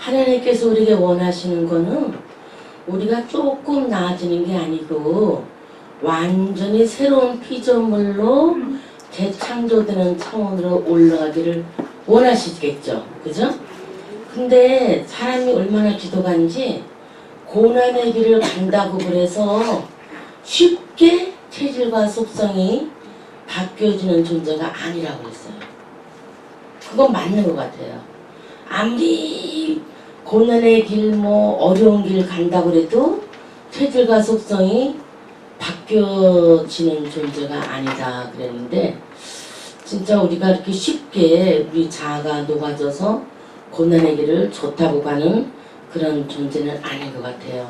하나님께서 우리에게 원하시는 거는 우리가 조금 나아지는 게 아니고 완전히 새로운 피조물로 재창조되는 차원으로 올라가기를 원하시겠죠. 그죠? 근데 사람이 얼마나 기도간지 고난의 길을 간다고 그래서 쉽게 체질과 속성이 바뀌어지는 존재가 아니라고 했어요. 그건 맞는 것 같아요. 아무리 고난의 길, 어려운 길 간다고 그래도 체질과 속성이 바뀌어지는 존재가 아니다 그랬는데, 진짜 우리가 이렇게 쉽게 우리 자아가 녹아져서 고난의 길을 좋다고 가는 그런 존재는 아닌 것 같아요.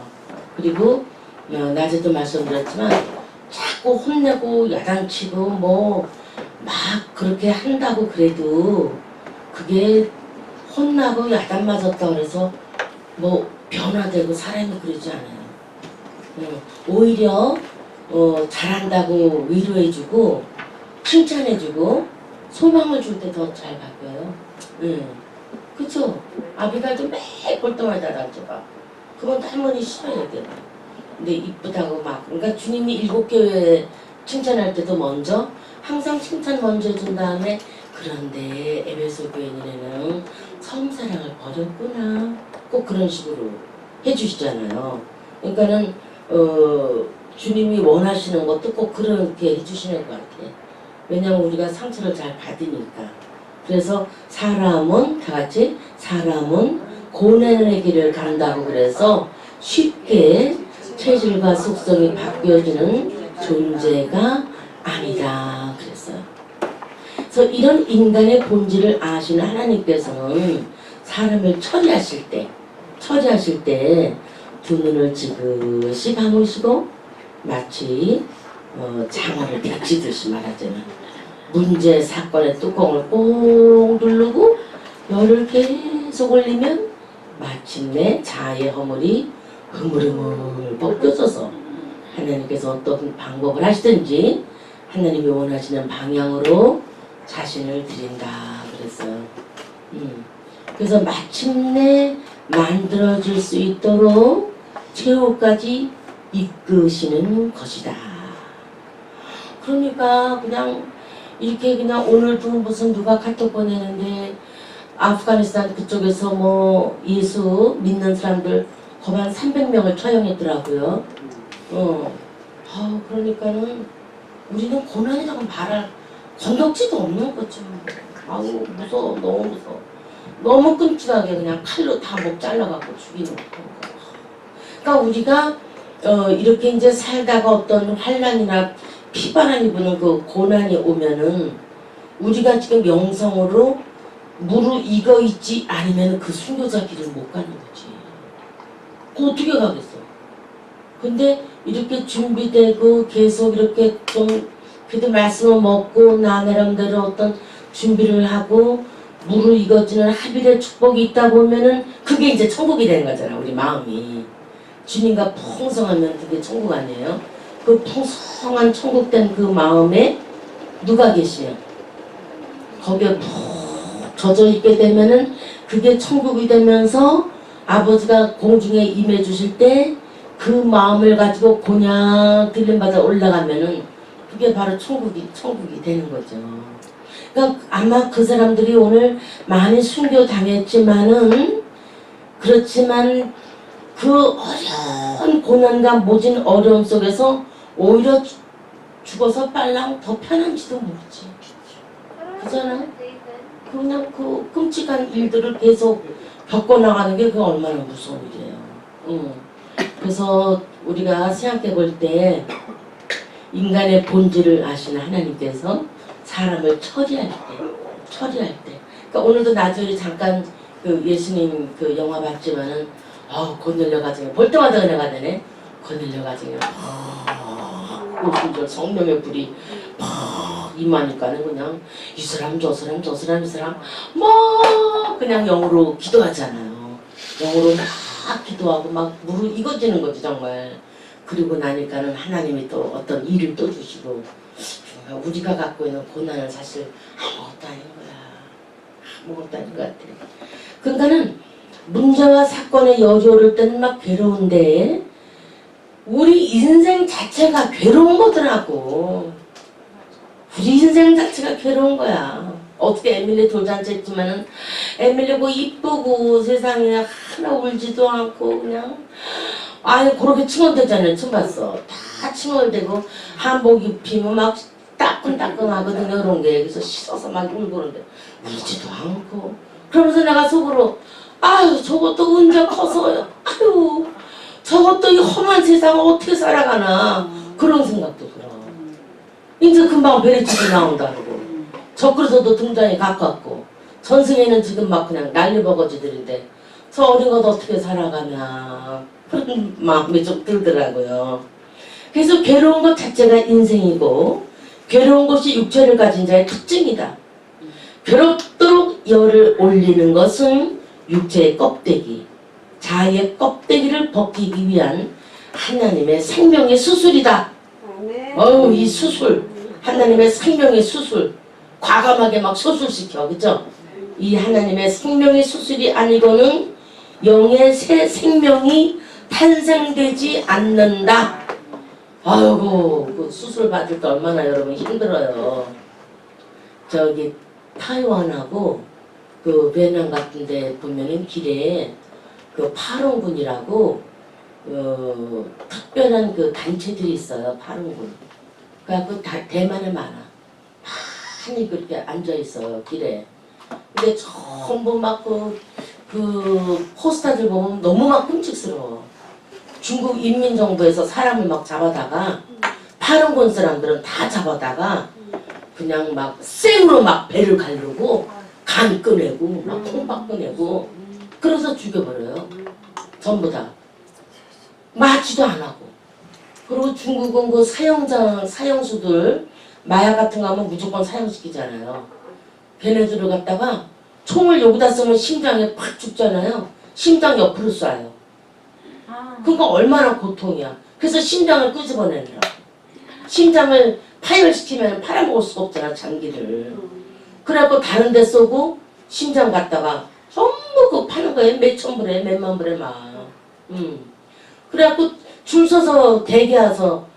그리고 낮에도 말씀드렸지만 자꾸 혼내고 야단치고 막 그렇게 한다고 그래도 그게 혼나고 야단 맞았다고 해서 변화되고 사람이 그러지 않아요. 오히려 잘한다고 위로해주고 칭찬해주고 소망을 줄 때 더 잘 바뀌어요. 그쵸? 아비갈도 매일 볼 때마다 나한테가 그건 할머니 싫어야 돼. 근데 이쁘다고 그러니까 주님이 7교회 칭찬할 때도 먼저 항상 칭찬 먼저 해준 다음에 그런데 에베소 교회는 성사랑을 버렸구나, 꼭 그런 식으로 해주시잖아요. 그러니까는 주님이 원하시는 것도 꼭 그렇게 해주시는 것 같아요. 왜냐하면 우리가 상처를 잘 받으니까. 그래서 사람은 다같이 사람은 고난의 길을 간다고 그래서 쉽게 체질과 속성이 바뀌어지는 존재가 아니다 그랬어요. 그래서 이런 인간의 본질을 아시는 하나님께서는 사람을 처리하실 때 두 눈을 지그시 감으시고 마치 장어를 데치듯이 말하자면 문제 사건의 뚜껑을 꼭 누르고 열을 계속 올리면 마침내 자아의 허물이 흐물흐물 벗겨져서 하나님께서 어떤 방법을 하시든지 하나님이 원하시는 방향으로 자신을 드린다 그랬어요. 그래서 마침내 만들어질 수 있도록 최후까지 이끄시는 것이다. 그러니까 이렇게 오늘도 무슨 누가 카톡 보내는데 아프가니스탄 그쪽에서 예수 믿는 사람들 거의 한 300명을 처형했더라고요. 그러니까는 우리는 고난이라고 말할 건덕지도 없는 거죠. 아우 무서워, 너무 무서워. 너무 끔찍하게 그냥 칼로 다 목 잘라갖고 죽이는 거. 그러니까 우리가 이렇게 이제 살다가 어떤 환난이나 피바람이 부는 그 고난이 오면은 우리가 지금 영성으로 무르익어 있지 않으면 그 순교자 길을 못 가는 거지. 그 어떻게 가겠어? 근데 이렇게 준비되고 계속 이렇게 좀 그래도 말씀을 먹고 나 나름대로 어떤 준비를 하고 무르익어지는 합일의 축복이 있다 보면은 그게 이제 천국이 되는 거잖아. 우리 마음이 주님과 풍성하면 그게 천국 아니에요? 그 풍성한 천국된 그 마음에 누가 계시면 거기에 푹 젖어 있게 되면은 그게 천국이 되면서 아버지가 공중에 임해 주실 때 그 마음을 가지고 곤약 들림받아 올라가면은 그게 바로 천국이 되는 거죠. 그러니까 아마 그 사람들이 오늘 많이 순교 당했지만은 그렇지만 그 어려운 고난과 모진 어려움 속에서 오히려 죽어서 빨랑 더 편한지도 모르지. 그잖아. 그냥 그 끔찍한 일들을 계속 겪어나가는 게 그 얼마나 무서운 일이에요. 그래서 우리가 생각해 볼 때 인간의 본질을 아시는 하나님께서 사람을 처리할 때 그러니까 오늘도 나중에 잠깐 그 예수님 그 영화 봤지만은 고넬료 가정에 볼 때마다 은혜가 되네. 고넬료 가정에 오순절 성령의 불이 팍 임하니까는 그냥 이 사람 저 사람 그냥 영으로 기도하잖아요. 영으로 막 기도하고 막 무르익어지는 거지 정말. 그리고 나니까는 하나님이 또 어떤 일을 또 주시고 우리가 갖고 있는 고난은 사실 아무것도 아닌 거야. 아무것도 아닌 것 같아. 그러니까는 문제와 사건에 여지오를 때는 막 괴로운데 우리 인생 자체가 괴로운 거더라고. 우리 인생 자체가 괴로운 거야. 어떻게 에밀리 돌잔치 했지만은 에밀리 뭐 이쁘고 세상에 하나 울지도 않고 그냥 아예 그렇게 칭얼대잖아요. 처음 봤어. 다 칭얼대고 한복 입히면 막 따끈따끈하거든요. 그런 게. 그래서 씻어서 막 울고 그러는데 울지도 않고 그러면서 내가 속으로 아유 저것도 언제 커서 아유 저것도 이 험한 세상을 어떻게 살아가나 그런 생각도 들어. 이제 금방 베레치도 나온다고. 적그리스도 등장이 가깝고 전승에는 지금 막 그냥 난리버거지들인데 저 어린 것 어떻게 살아가나 그런 마음이 좀 들더라고요. 그래서 괴로운 것 자체가 인생이고 괴로운 것이 육체를 가진 자의 특징이다. 괴롭도록 열을 올리는 것은 육체의 껍데기, 자아의 껍데기를 벗기기 위한 하나님의 생명의 수술이다. 어우 이 수술, 하나님의 생명의 수술, 과감하게 막 수술시켜, 그죠? 이 하나님의 생명의 수술이 아니고는 영의 새 생명이 탄생되지 않는다. 아이고 그 수술 받을 때 얼마나 여러분 힘들어요. 저기 타이완하고 그 베트남 같은 데 보면은 길에 그 파롱군이라고 특별한 그 단체들이 있어요. 파롱군. 그래갖고 대만에 많아. 많이 그렇게 앉아 있어요. 길에. 근데 전부 막 그 포스터들 보면 너무 막 끔찍스러워. 중국 인민정부에서 사람을 막 잡아다가 파롱군 사람들은 다 잡아다가 그냥 막 생으로 막 배를 가르고 간 꺼내고 막 콩밥 꺼내고 그래서 죽여버려요. 전부 다. 맞지도 안 하고. 그리고 중국은 그 사형수들 마약 같은 거 하면 무조건 사형시키잖아요. 걔네들을 갖다가 총을 여기다 쏘면 심장에 팍 죽잖아요. 심장 옆으로 쏴요. 그러니까 얼마나 고통이야. 그래서 심장을 끄집어내느라. 심장을 파열시키면 팔아먹을 수가 없잖아, 장기를. 그래갖고 다른 데 쏘고 심장 갖다가 전부 그 파는 거에 몇천 불에 몇만 불에 막. 그래갖고 줄 서서 대기해서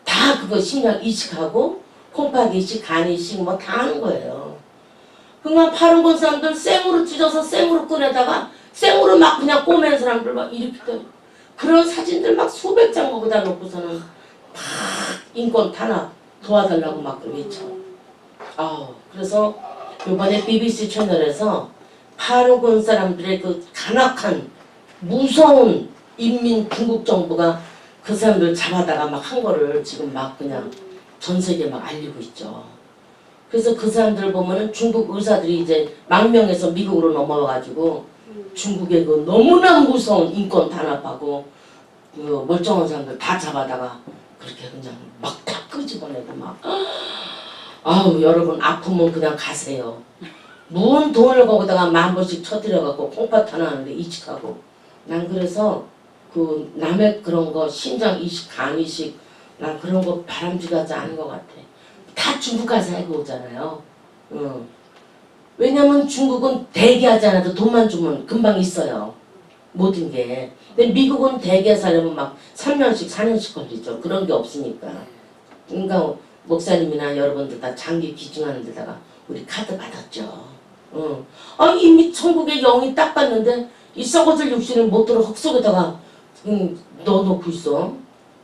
다 그거 심장 이식하고 콩팥 이식, 간 이식 뭐 다 하는 거예요. 그러니까 파는 건 사람들 생으로 찢어서 생으로 꺼내다가 생으로 막 그냥 꼬맨 사람들 막 이렇게 그런 사진들 막 수백 장 거기다 놓고서는 막 인권 탄압 도와달라고 막 외쳐. 그래서 이번에 BBC 채널에서 파르군 사람들의 그 간악한 무서운 인민 중국 정부가 그 사람들 잡아다가 막 한 거를 지금 막 그냥 전 세계에 막 알리고 있죠. 그래서 그 사람들 보면은 중국 의사들이 이제 망명해서 미국으로 넘어와가지고 중국의 그 너무나 무서운 인권 탄압하고 그 멀쩡한 사람들 다 잡아다가 그렇게 그냥 막 다 끄집어내고 막 아우 여러분 아프면 그냥 가세요. 무슨 돈을 거기다가 10,000번씩 쳐들여갖고 콩팥 하나 하는데 이식하고 난 그래서 그 남의 그런 거 심장 이식, 간 이식 난 그런 거 바람직하지 않은 것 같아. 다 중국 가서 하고 오잖아요. 왜냐면 중국은 대기하지 않아도 돈만 주면 금방 있어요. 모든 게. 근데 미국은 대기해서 하려면 막 3년씩 4년씩 걸리죠. 그런 게 없으니까. 그러니까 목사님이나 여러분들 다 장기 기증하는 데다가 우리 카드 받았죠. 이미 천국의 영이 딱 봤는데 이 썩어질 육신을 못 들어 흙 속에다가 넣어놓고 있어.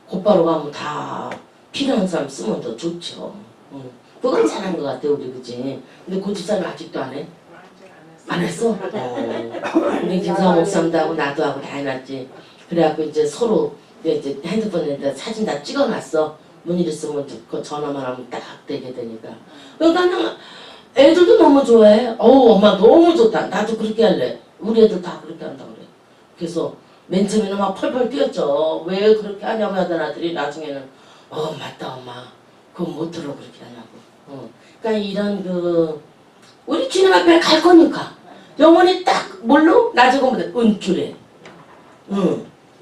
곧바로 가면 다 필요한 사람 쓰면 더 좋죠. 그건 잘한 것 같아 우리 그치? 근데 고집사는 아직도 안 해? 안 했어? 우리 김상호 목사님도 하고 나도 하고 다 해놨지. 그래갖고 이제 서로 이제 핸드폰에다 사진 다 찍어놨어. 문의를 쓰면 그 전화만 하면 딱 되게 되니까. 그러니까 그냥 애들도 너무 좋아해. 엄마 너무 좋다. 나도 그렇게 할래. 우리 애들 다 그렇게 한다 그래. 그래서 맨 처음에는 막 펄펄 뛰었죠. 왜 그렇게 하냐고 하던 아들이 나중에는 맞다 엄마. 그건 못 들어 그렇게 하냐고. 그러니까 이런 우리 주님 앞에 갈 거니까 영원히 딱 뭘로? 나중에 보면 은줄에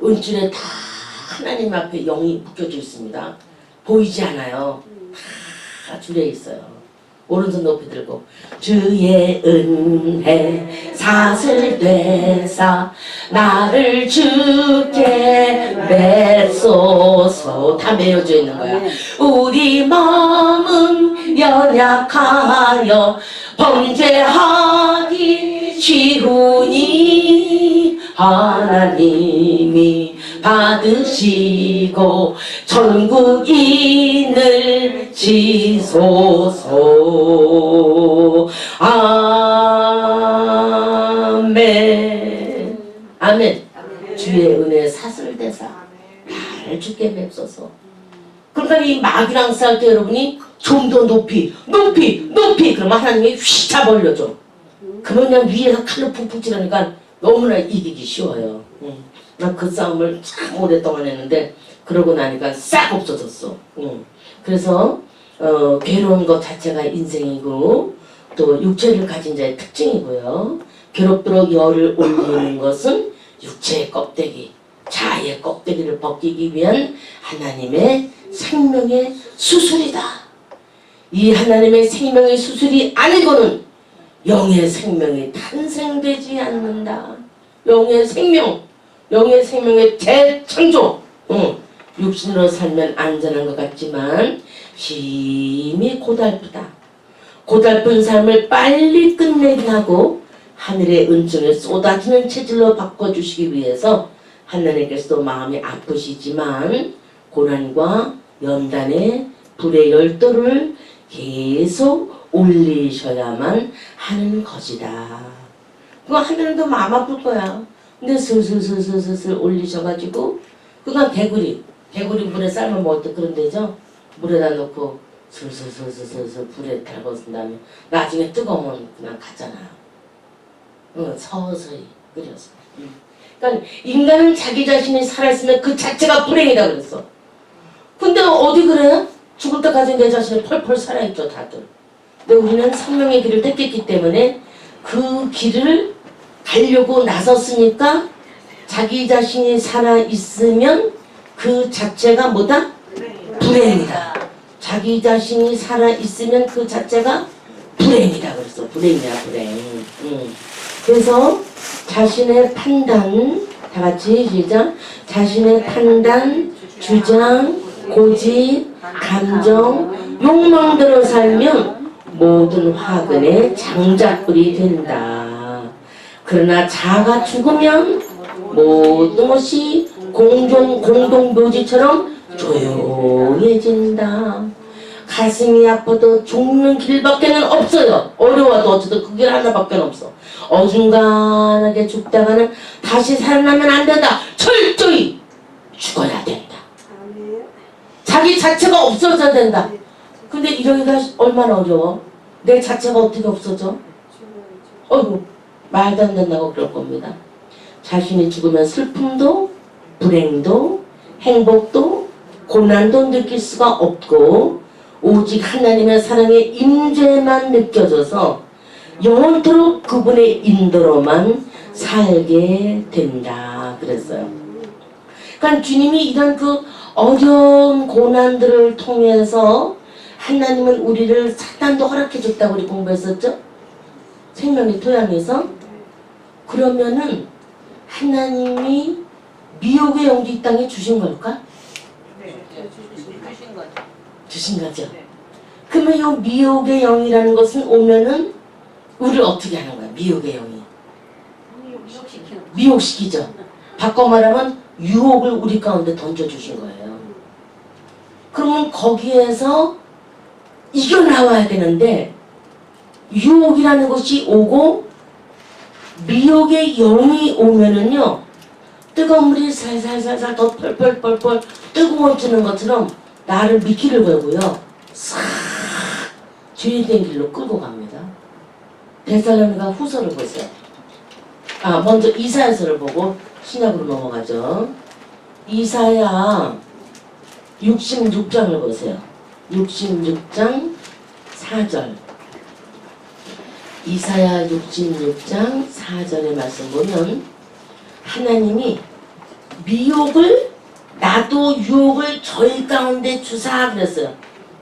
은줄에 다 하나님 앞에 영이 묶여져 있습니다. 보이지 않아요. 다 줄에 있어요. 오른손 높이 들고 주의 은혜 사슬되사 나를 주께 맺소서. 다 메어져 있는 거야. 우리 마음은 연약하여 범죄하기 쉬우니 하나님이 받으시고 천국인을 지소서. 아멘. 아멘. 주의 은혜 사슬대사 나를 주께 뵙소서. 그러니까 이 마귀랑 싸울 때 여러분이 좀 더 높이 그러면 하나님이 휘 잡아 올려줘. 그러면 그냥 위에서 칼로 푹푹 찌르니까 너무나 이기기 쉬워요. 난 그 싸움을 참 오랫동안 했는데 그러고 나니까 싹 없어졌어. 그래서 괴로운 것 자체가 인생이고 또 육체를 가진 자의 특징이고요. 괴롭도록 열을 올리는 것은 육체의 껍데기, 자아의 껍데기를 벗기기 위한 하나님의 생명의 수술이다. 이 하나님의 생명의 수술이 아니고는 영의 생명이 탄생되지 않는다. 영의 생명의 재창조. 육신으로 살면 안전한 것 같지만 힘이 고달프다. 고달픈 삶을 빨리 끝내게 하고 하늘의 은총을 쏟아지는 체질로 바꿔주시기 위해서 하나님께서도 마음이 아프시지만 고난과 연단의 불의 열도를 계속 올리셔야만 하는 것이다. 그거 하늘도 마음 아플 거야. 근데 슬슬 올리셔가지고 그건 개구리 물에 삶아 먹을 때 그런 데죠. 물에다 넣고 슬슬 불에 달궈진 다음에 나중에 뜨거우면 그냥 가잖아요. 서서히 끓여서. 그러니까 인간은 자기 자신이 살아있으면 그 자체가 불행이다 그랬어. 근데 어디 그래요? 죽을 때까지 내 자신이 펄펄 살아있죠 다들. 근데 우리는 생명의 길을 택했기 때문에 그 길을 가려고 나섰으니까 자기 자신이 살아있으면 그 자체가 뭐다? 불행이다. 자기 자신이 살아있으면 그 자체가 불행이다 그랬어. 불행이야 불행. 그래서 자신의 판단, 다 같이 시작. 자신의 판단, 주장, 고집, 감정, 욕망대로 살면 모든 화근의 장작불이 된다. 그러나 자아가 죽으면 모든 것이 공동묘지처럼 조용해진다. 가슴이 아파도 죽는 길밖에는 없어요. 어려워도 어쨌든 그 길 하나밖에 없어. 어중간하게 죽다가는 다시 살아나면 안 된다. 철저히 죽어야 된다. 자기 자체가 없어져야 된다. 근데 이러기가 얼마나 어려워. 내 자체가 어떻게 없어져? 어이구 말도 안 된다고 그럴 겁니다. 자신이 죽으면 슬픔도 불행도 행복도 고난도 느낄 수가 없고 오직 하나님의 사랑의 임재만 느껴져서 영원토록 그분의 인도로만 살게 된다 그랬어요. 그러니까 주님이 이런 그 어려운 고난들을 통해서 하나님은 우리를 사단도 허락해 줬다고 우리 공부했었죠? 생명의 토양에서. 그러면은 하나님이 미혹의 영도 이 땅에 주신 걸까? 주신 거죠. 그러면 이 미혹의 영이라는 것은 오면은 우리를 어떻게 하는 거야? 미혹의 영이 미혹시키죠. 바꿔 말하면 유혹을 우리 가운데 던져주신 거예요. 그러면 거기에서 이겨나와야 되는데 유혹이라는 것이 오고 미혹의 영이 오면은요 뜨거운 물이 살살살살 더 펄펄펄펄 뜨거워지는 것처럼 나를 미끼를 걸고요 싹 죄된 길로 끌고 갑니다. 데살로니가 후서를 보세요. 먼저 이사야서를 보고 신약으로 넘어가죠. 이사야 66장을 보세요. 66장 4절. 이사야 66장 4절의 말씀 보면 하나님이 미혹을 나도 유혹을 저희 가운데 주사 그랬어요.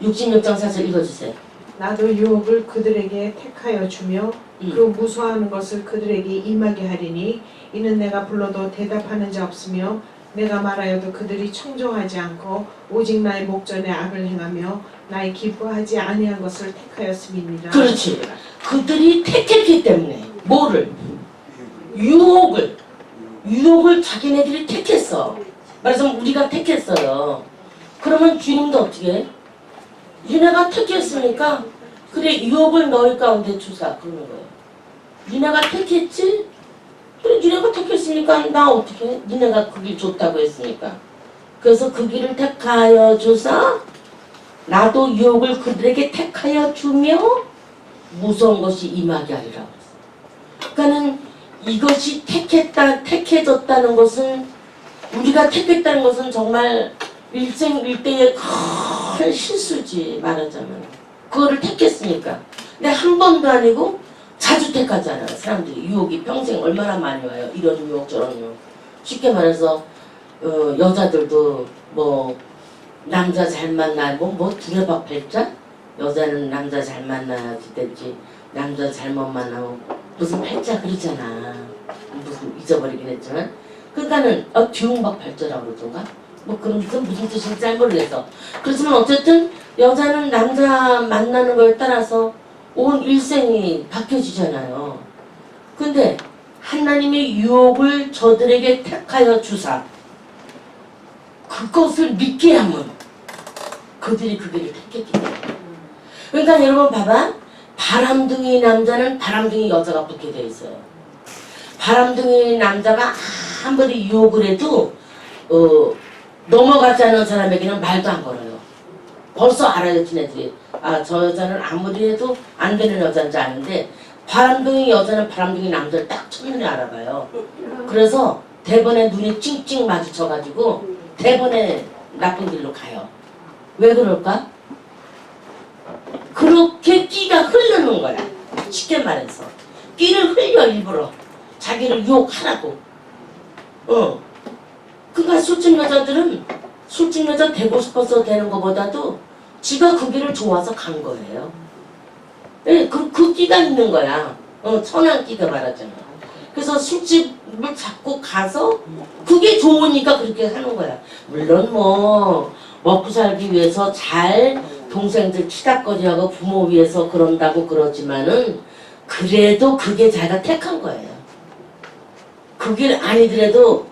66장 4절 읽어주세요. 나도 유혹을 그들에게 택하여 주며 그 무서워하는 것을 그들에게 임하게 하리니 이는 내가 불러도 대답하는 자 없으며 내가 말하여도 그들이 청종하지 않고 오직 나의 목전에 악을 행하며 나의 기뻐하지 아니한 것을 택하였음이니라. 그렇지. 그들이 택했기 때문에 뭐를? 유혹을 자기네들이 택했어. 말하자면 우리가 택했어요. 그러면 주님도 어떻게 해? 니네가 택했으니까 그래 유혹을 너희 가운데 주사 그러는 거예요. 니네가 택했지? 그래 니네가 택했으니까 나 어떻게 해? 니네가 그 길 줬다고 했으니까. 그래서 그 길을 택하여 주사 나도 유혹을 그들에게 택하여 주며 무서운 것이 임하게 하리라고 했어요. 그러니까는 이것이 택해졌다는 것은 우리가 택했다는 것은 정말 일생일대의 큰 실수지 말하자면. 그거를 택했으니까. 근데 한 번도 아니고 자주 택하잖아요. 사람들이 유혹이 평생 얼마나 많이 와요. 이런 유혹 저런 유혹. 쉽게 말해서 여자들도 뭐 남자 잘 만나고 뭐 두레박 팔자? 여자는 남자 잘 만나야지 됐지 남자 잘못 만나면 무슨 팔자 그러잖아. 무슨 잊어버리긴 했지만 그러니까는 뒤웅박 팔자라고 그러던가 뭐 그런 무슨 뜻인지 잘 모르겠어. 그렇지만 어쨌든 여자는 남자 만나는 거에 따라서 온 일생이 바뀌어지잖아요. 근데 하나님의 유혹을 저들에게 택하여 주사 그것을 믿게 하면 그들이 그 길을 택했기 때문에. 그러니까 여러분 봐봐. 바람둥이 남자는 바람둥이 여자가 붙게 돼 있어요. 바람둥이 남자가 아무리 유혹을 해도 넘어가지 않은 사람에게는 말도 안 걸어요. 벌써 알아요 지네들이. 저 여자는 아무리 해도 안 되는 여자인지 아는데 바람둥이 여자는 바람둥이 남자를 딱 첫눈에 알아봐요. 그래서 대번에 눈이 찡찡 마주쳐가지고 대번에 나쁜 길로 가요. 왜 그럴까? 그렇게 끼가 흐르는 거야. 쉽게 말해서 끼를 흘려 일부러 자기를 유혹하라고. 그러니까 술집 여자들은 술집 여자 되고 싶어서 되는 것보다도 지가 그 길을 좋아서 간 거예요. 네, 그 끼가 있는 거야. 천한 끼가 말하잖아. 그래서 술집을 잡고 가서 그게 좋으니까 그렇게 하는 거야. 물론 뭐 먹고 살기 위해서 잘 동생들 치닥거리하고 부모 위해서 그런다고 그러지만은 그래도 그게 자기가 택한 거예요. 그 길 아니더라도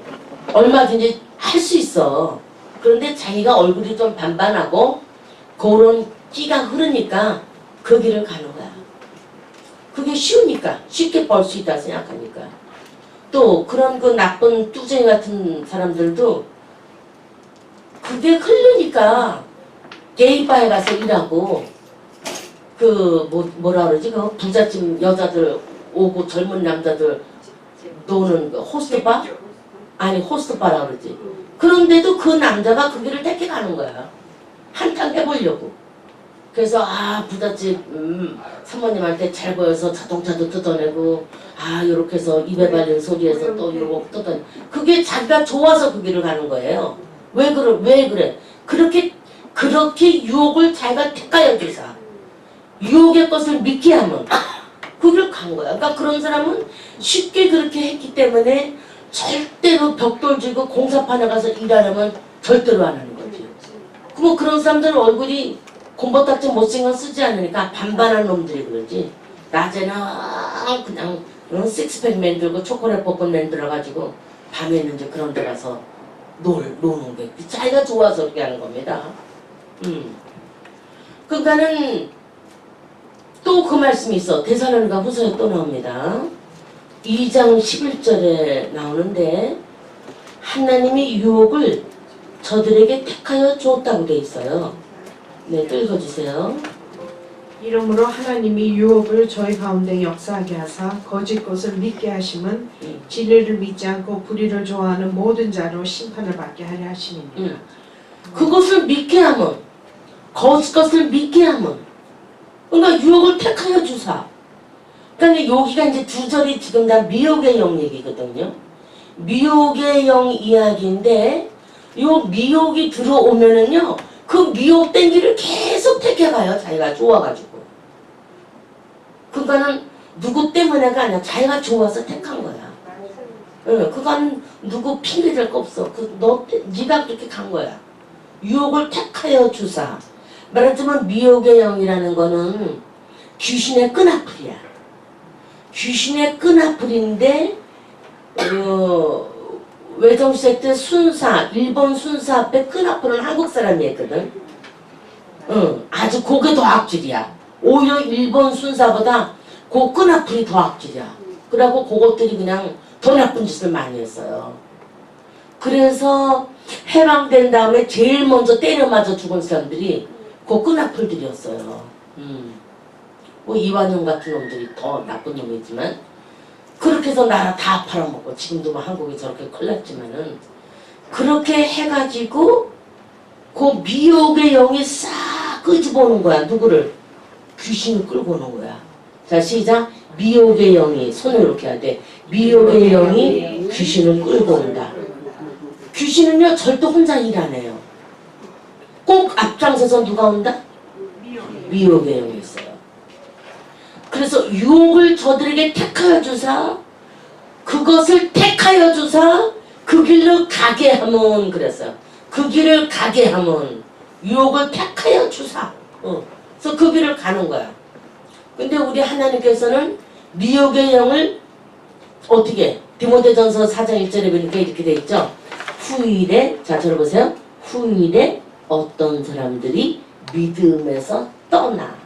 얼마든지 할 수 있어. 그런데 자기가 얼굴이 좀 반반하고 그런 끼가 흐르니까 그 길을 가는 거야. 그게 쉬우니까 쉽게 벌 수 있다 생각하니까. 또 그런 그 나쁜 뚜쟁이 같은 사람들도 그게 흐르니까 게이바에 가서 일하고 뭐라 그러지 그 부잣집 여자들 오고 젊은 남자들 노는 그 호스트바? 아니 호스트바라 그러지. 그런데도 그 남자가 그 길을 택해 가는 거야. 한탕 해보려고. 그래서 부잣집 사모님한테 잘 보여서 자동차도 뜯어내고 요렇게 해서 입에 발린 소리에서 또 이러고 뜯어내. 그게 자기가 좋아서 그 길을 가는 거예요. 왜 그래? 그렇게 유혹을 자기가 택하여 주사 유혹의 것을 믿게 하면 그 길을 간 거야. 그러니까 그런 사람은 쉽게 그렇게 했기 때문에 절대로 벽돌지고 공사판에 가서 일하려면 절대로 안 하는 거지. 그럼 그런 사람들은 얼굴이 곰보딱지 못생겨 쓰지 않으니까 반반한 놈들이 그러지. 낮에는 그냥 식스팩 만들고 초콜릿 볶음 만들어가지고 밤에는 이제 그런 데 가서 노는 게 자기가 좋아서 그렇게 하는 겁니다. 그러니까는 또 그 말씀이 있어. 데살로니가 후서에 또 나옵니다. 2장 11절에 나오는데 하나님이 유혹을 저들에게 택하여 주었다고 돼 있어요. 네, 또 읽어주세요. 이러므로 하나님이 유혹을 저희 가운데 역사하게 하사 거짓 것을 믿게 하심은 진리를 믿지 않고 불의를 좋아하는 모든 자로 심판을 받게 하려 하심입니다. 그것을 믿게 하면 거짓 것을 믿게 하면 그러니까 유혹을 택하여 주사. 그러니까 여기가 이제 두 절이 지금 다 미혹의 영 얘기거든요. 미혹의 영 이야기인데 요 미혹이 들어오면은요 그 미혹된 길을 계속 택해가요. 자기가 좋아가지고. 그거는 누구 때문에가 아니야. 자기가 좋아서 택한 거야. 그건 누구 핑계 댈 거 없어. 네가 그렇게 간 거야. 유혹을 택하여 주사. 말하자면 미혹의 영이라는 거는 귀신의 끈아풀이야. 귀신의 끈아풀인데 외정시대 때 순사, 일본 순사 앞에 끈아풀은 한국 사람이 했거든. 아주 그게 더 악질이야. 오히려 일본 순사보다 그 끈아풀이 더 악질이야. 그래갖고 그것들이 그냥 더 나쁜 짓을 많이 했어요. 그래서 해방된 다음에 제일 먼저 때려 맞아 죽은 사람들이 그 끈아풀들이었어요. 뭐 이완용 같은 놈들이 더 나쁜 놈이지만 그렇게 해서 나라 다 팔아먹고 지금도 뭐 한국이 저렇게 큰일 났지만은 그렇게 해가지고 그 미혹의 영이 싹 끄집어오는 거야. 누구를? 귀신을 끌고 오는 거야. 자 시작. 미혹의 영이 손을 이렇게 해야 돼. 미혹의 영이 귀신을 끌고 온다. 귀신은요 절대 혼자 일 안 해요. 꼭 앞장서서 누가 온다? 미혹의 영이 있어요. 그래서 유혹을 저들에게 택하여 주사 그것을 택하여 주사 그 길로 가게 하면 그랬어요. 그 길을 가게 하면 유혹을 택하여 주사 그래서 그 길을 가는 거야. 근데 우리 하나님께서는 미혹의 영을 어떻게 디모데전서 4장 1절에 보니까 이렇게 돼 있죠. 후일에 자 들어보세요. 후일에 어떤 사람들이 믿음에서 떠나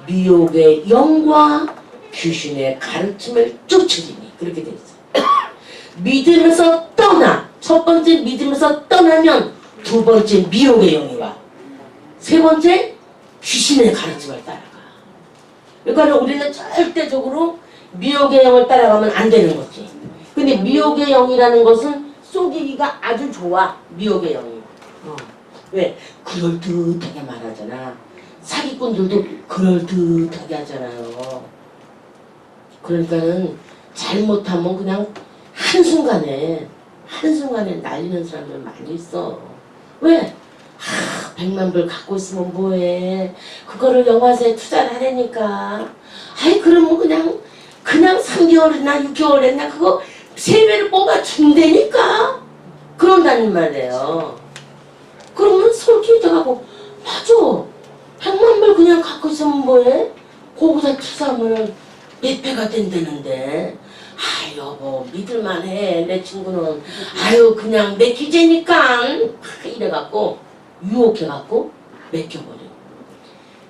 미혹의 영과 귀신의 가르침을 쫓으리니 그렇게 돼 있어요. 믿음에서 떠나 첫 번째 믿음에서 떠나면 두 번째 미혹의 영이 와. 세 번째 귀신의 가르침을 따라가. 그러니까 우리는 절대적으로 미혹의 영을 따라가면 안 되는 거지. 근데 미혹의 영이라는 것은 속이기가 아주 좋아. 미혹의 영이. 왜? 그럴듯하게 말하잖아. 사기꾼들도 그럴듯하게 하잖아요. 그러니까는 잘못하면 그냥 한순간에 날리는 사람들 많이 있어. 왜? 100만 불 갖고 있으면 뭐해. 그거를 영화사에 투자를 하라니까. 아이 그러면 그냥 3개월이나 6개월이나 그거 3배를 뽑아 준다니까. 그런다는 말이에요. 그러면 솔깃하고 맞아. 100만 불 그냥 갖고 있으면 뭐해? 그거보다 투자하면 몇 배가 된다는데. 아 여보 믿을만해. 내 친구는 아유 그냥 내 기재니까 이래갖고 유혹해갖고 맡겨버려.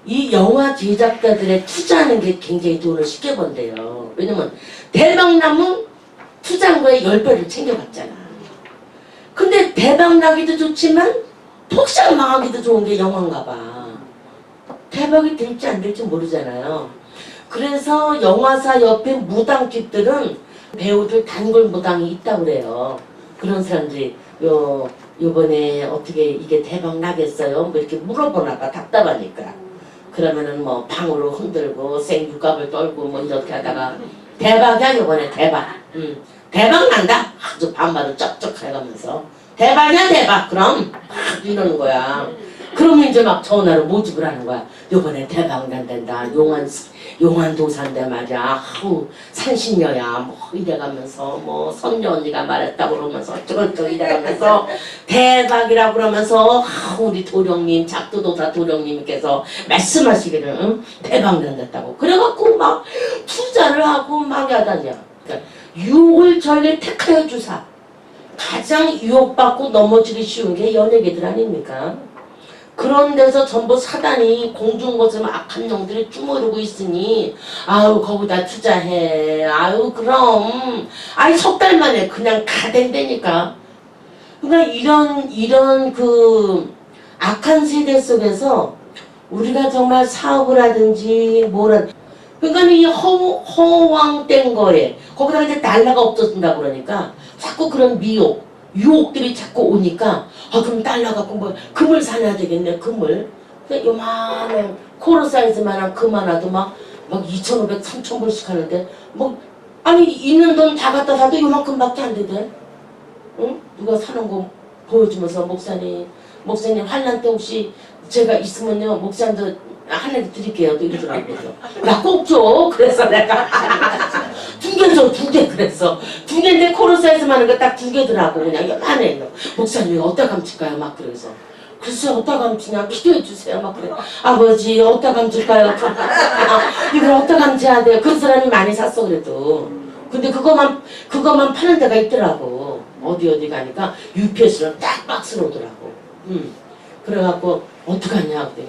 이 영화 제작자들의 투자하는 게 굉장히 돈을 쉽게 번대요. 왜냐면 대박나면 투자한 거에 10배를 챙겨갔잖아. 근데 대박나기도 좋지만 폭삭 망하기도 좋은 게 영화인가 봐. 대박이 될지 안 될지 모르잖아요. 그래서 영화사 옆에 무당집들은 배우들 단골 무당이 있다고 그래요. 그런 사람들이 요번에 어떻게 이게 대박 나겠어요? 뭐 이렇게 물어보나 봐. 답답하니까. 그러면은 뭐 방으로 흔들고 생육갑을 떨고 뭐 이렇게 하다가 대박이야 요번에 대박. 대박 난다. 아주 반말을 쩍쩍 해가면서 대박이야 대박. 그럼 이러는 거야. 그러면 이제 막 전화로 모집을 하는 거야. 요번에 대박 난단다. 용한 도사인데 말이야. 산신녀야. 뭐 이래가면서 뭐 선녀 언니가 말했다고 그러면서 어쩌고저쩌고 이래가면서 대박이라고 그러면서 우리 도령님 작두도사 도령님께서 말씀하시기를 대박 난다고. 그래갖고 막 투자를 하고 막 야단이야. 그러니까 유혹을 저에게 택하여 주사. 가장 유혹받고 넘어지기 쉬운 게 연예계들 아닙니까? 그런 데서 전부 사단이 공중거점 악한 놈들이 쭈무르고 있으니 아유 거기다 투자해. 아유 그럼 아이 석 달 만에 그냥 가댄다니까. 그러니까 이런 그 악한 세대 속에서 우리가 정말 사업을 하든지 뭐라 그러니까 이 허황된 거에 거기다가 이제 달러가 없어진다 그러니까 자꾸 그런 유혹들이 자꾸 오니까 그럼 달러 갖고 뭐 금을 사놔야 되겠네. 금을 요만한 코로 사이즈만한 금 하나도 막 2,500, 3,000불씩 하는데 뭐 아니 있는 돈 다 갖다 사도 요만큼밖에 안 되대. 응? 누가 사는 거 보여주면서 목사님 환란 때 혹시 제가 있으면요 목사님도 하나님 드릴게요. 또 이러더라고요. 나 꼭 줘. 그래서 내가 2개 줘, 2개. 그래서 2개인데 코러스에서 하는 거 딱 2개더라고. 그냥 요만해요. 목사님 이거 어디다 감칠까요? 막 그래서. 글쎄 어디다 감치냐 기도해 주세요. 막 그래. 아버지 어디다 감칠까요? 이걸 어디다 감쳐야 돼요? 그 사람이 많이 샀어 그래도. 근데 그거만 파는 데가 있더라고. 어디 가니까 UPS로 딱 박스로 오더라고. 그래갖고 어떡하냐 그랬더니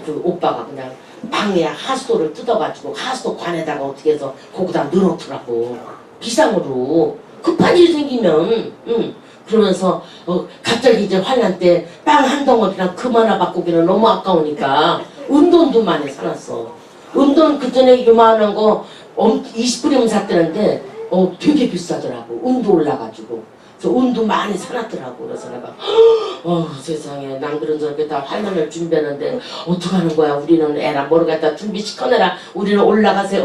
그 오빠가 그냥 방에 하수도를 뜯어가지고 하수도 관에다가 어떻게 해서 거기다 넣어놓더라고. 비상으로 급한 일이 생기면 그러면서 갑자기 이제 환란 때 빵 한 덩어리랑 금 하나 바꾸기는 너무 아까우니까 은돈도 많이 사놨어. 은돈 그전에 요만한 거 20불이면 샀다는데 되게 비싸더라고. 은도 올라가지고. 그래서 은도 많이 사놨더라고. 그래서 내가 세상에 남들은 저렇게 다 환란을 준비하는데 어떡하는 거야. 우리는 애라 모르겠다. 준비시켜내라. 우리는 올라가세요.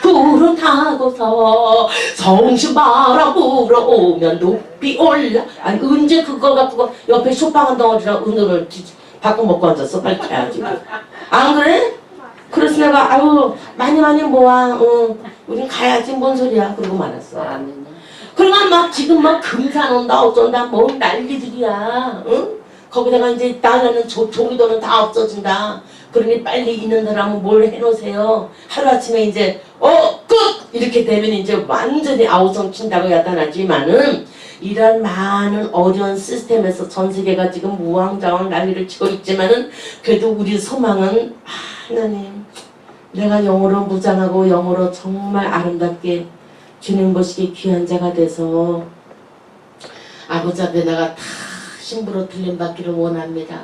굴은 타고서 성심 바라보러 오면 높이 올라. 아니 언제 그거 갖고 옆에 쇼파 한 덩어리랑 은으로 바꿔 먹고 앉았어. 빨리 가야지. 안 그래? 그래서 내가 많이 모아. 우린 가야지 뭔 소리야. 그러고 말았어. 그러면 막 지금 막 금산 온다 어쩐다 뭐 난리들이야. 응? 거기다가 이제 나라는 종이돈은 다 없어진다. 그러니 빨리 있는 사람은 뭘 해놓으세요. 하루아침에 이제 끝! 이렇게 되면 이제 완전히 아우성 친다고 야단하지만은 이런 많은 어려운 시스템에서 전 세계가 지금 우왕좌왕 난리를 치고 있지만은 그래도 우리 소망은 하나님 내가 영으로 무장하고 영으로 정말 아름답게 주님 보시기 귀한 자가 돼서 아버지 앞에 내가 다 신부로 들림받기를 원합니다.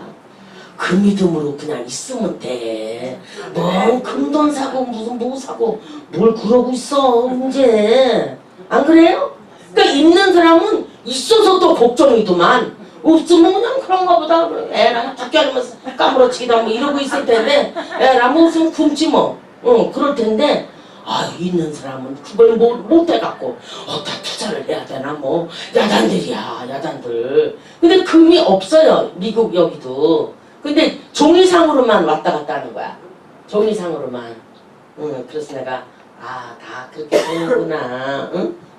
그 믿음으로 그냥 있으면 돼. 뭔 금돈 사고 무슨 뭐 사고 뭘 그러고 있어 이제. 안 그래요? 그러니까 있는 사람은 있어서 또 걱정이더만 없으면 그냥 그런가 보다. 애랑 죽게 하면서 까무러치기도 하고 이러고 있을 텐데 애랑 뭐 무슨 굶지 뭐. 그럴 텐데 있는 사람은 그걸 못 해갖고 어디다 투자를 해야 되나 뭐 야단들이야 야단들. 근데 금이 없어요 미국 여기도. 근데 종이상으로만 왔다 갔다 하는 거야. 종이상으로만. 그래서 내가 다 그렇게 되는구나.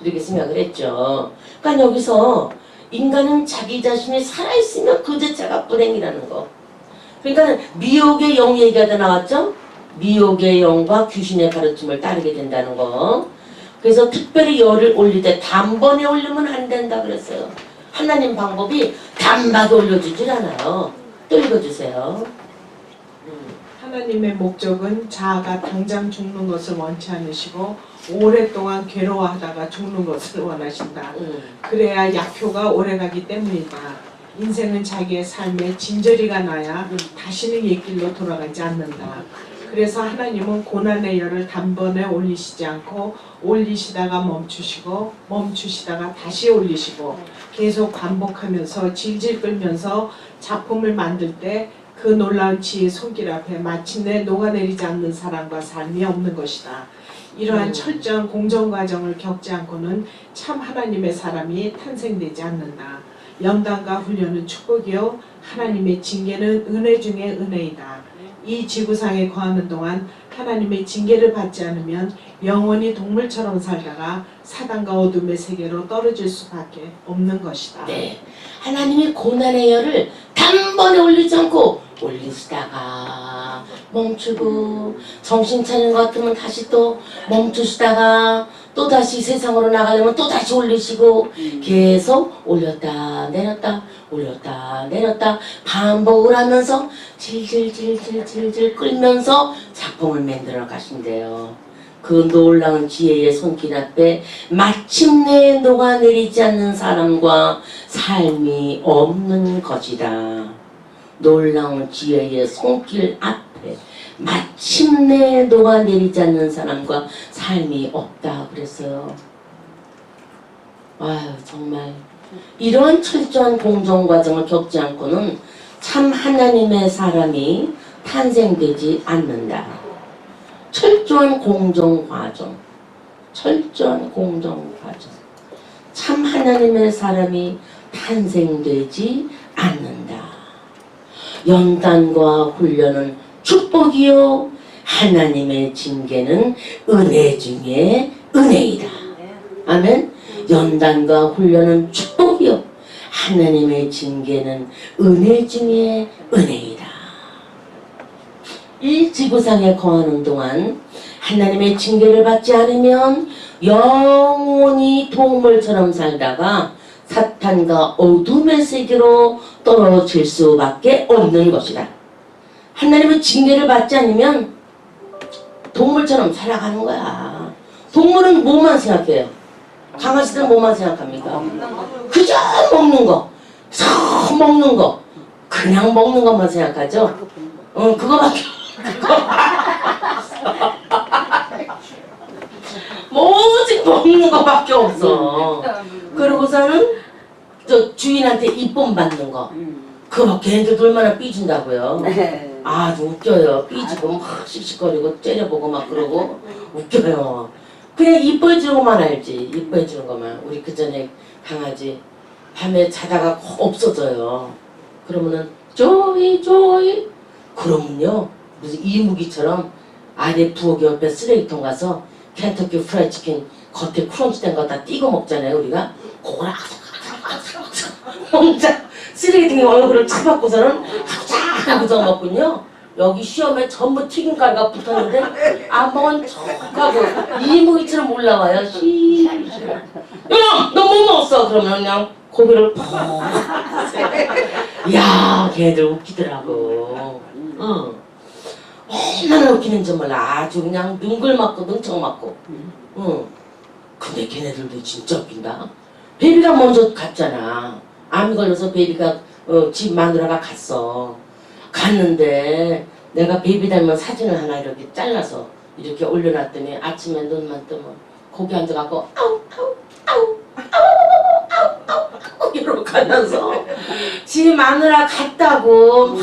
이렇게 생각을 했죠. 그러니까 여기서 인간은 자기 자신이 살아있으면 그 자체가 불행이라는 거. 그러니까 미혹의 영 얘기가 나왔죠. 미혹의 영과 귀신의 가르침을 따르게 된다는 거. 그래서 특별히 열을 올릴 때 단번에 올리면 안 된다 그랬어요. 하나님 방법이 단박에 올려주질 않아요. 또 읽어주세요. 하나님의 목적은 자아가 당장 죽는 것을 원치 않으시고 오랫동안 괴로워하다가 죽는 것을 원하신다. 그래야 약효가 오래가기 때문이다. 인생은 자기의 삶에 진저리가 나야 다시는 옛길로 돌아가지 않는다. 그래서 하나님은 고난의 열을 단번에 올리시지 않고 올리시다가 멈추시다가 다시 올리시고 계속 반복하면서 질질 끌면서 작품을 만들 때 그 놀라운 지혜의 손길 앞에 마침내 녹아내리지 않는 사랑과 삶이 없는 것이다. 이러한 철저한 공정 과정을 겪지 않고는 참 하나님의 사람이 탄생되지 않는다. 연단과 훈련은 축복이요 하나님의 징계는 은혜 중에 은혜이다. 이 지구상에 거하는 동안 하나님의 징계를 받지 않으면 영원히 동물처럼 살다가 사단과 어둠의 세계로 떨어질 수밖에 없는 것이다. 네, 하나님이 고난의 열을 단번에 올리지 않고 올리시다가 멈추고 정신 차리는 것 같으면 다시 또 멈추시다가 또 다시 세상으로 나가려면 또 다시 올리시고 계속 올렸다 내렸다 올렸다 내렸다 반복을 하면서 질질질질질질 끌면서 작품을 만들어 가신대요. 그 놀라운 지혜의 손길 앞에 마침내 녹아내리지 않는 사람과 삶이 없는 것이다. 놀라운 지혜의 손길 앞에 마침내 녹아내리지 않는 사람과 삶이 없다 그랬어요. 아유 정말 이러한 철저한 공정 과정을 겪지 않고는 참 하나님의 사람이 탄생되지 않는다. 철저한 공정 과정, 철저한 공정 과정. 참 하나님의 사람이 탄생되지 않는다. 연단과 훈련은 축복이요 하나님의 징계는 은혜 중에 은혜이다. 아멘. 연단과 훈련은 축복이요 하나님의 징계는 은혜 중에 은혜이다. 이 지구상에 거하는 동안 하나님의 징계를 받지 않으면 영원히 동물처럼 살다가 사탄과 어둠의 세계로 떨어질 수밖에 없는 것이다. 하나님의 징계를 받지 않으면 동물처럼 살아가는 거야. 동물은 뭐만 생각해요? 강아지들은 뭐만 생각합니까? 그저 먹는 거, 먹는 거, 그냥 먹는 것만 생각하죠? 그거밖에 오직 먹는 것밖에 없어. 그러고서는 저 주인한테 이쁨 받는 거. 그거 걔네들 얼마나 삐진다고요. 아주 웃겨요. 삐지고 막 씩씩거리고 째려보고 막 그러고 웃겨요. 그냥 이뻐해주는 알지. 이뻐해주는 것만. 우리 그 전에 강아지 밤에 자다가 없어져요. 그러면은 조이 그러면요 무슨 이무기처럼 아래 부엌 옆에 쓰레기통 가서 켄터키 프라이 치킨 겉에 크런치 된 거 다 띄고 먹잖아요. 우리가 그걸 혼자 쓰레기통에 얼굴을 차 받고서는 하고서 먹군요. 여기 시험에 전부 튀김가루가 붙었는데 안 먹은 척하고 이무기처럼 올라와요. 야, 너 뭐 먹었어? 그러면 그냥 고기를 퍽. 야, 걔들 웃기더라고. 얼마나 웃기는지 몰라. 아주 그냥 능글 맞고 능청 맞고. 근데 걔네들도 진짜 웃긴다. 베비가 먼저 갔잖아. 암이 걸려서 베비가 집 마누라가 갔는데 내가 베비 닮은 사진을 하나 이렇게 잘라서 이렇게 올려놨더니 아침에 눈만 뜨면 거기 앉아갖고 아우 이러고 가면서 집 마누라 갔다고 막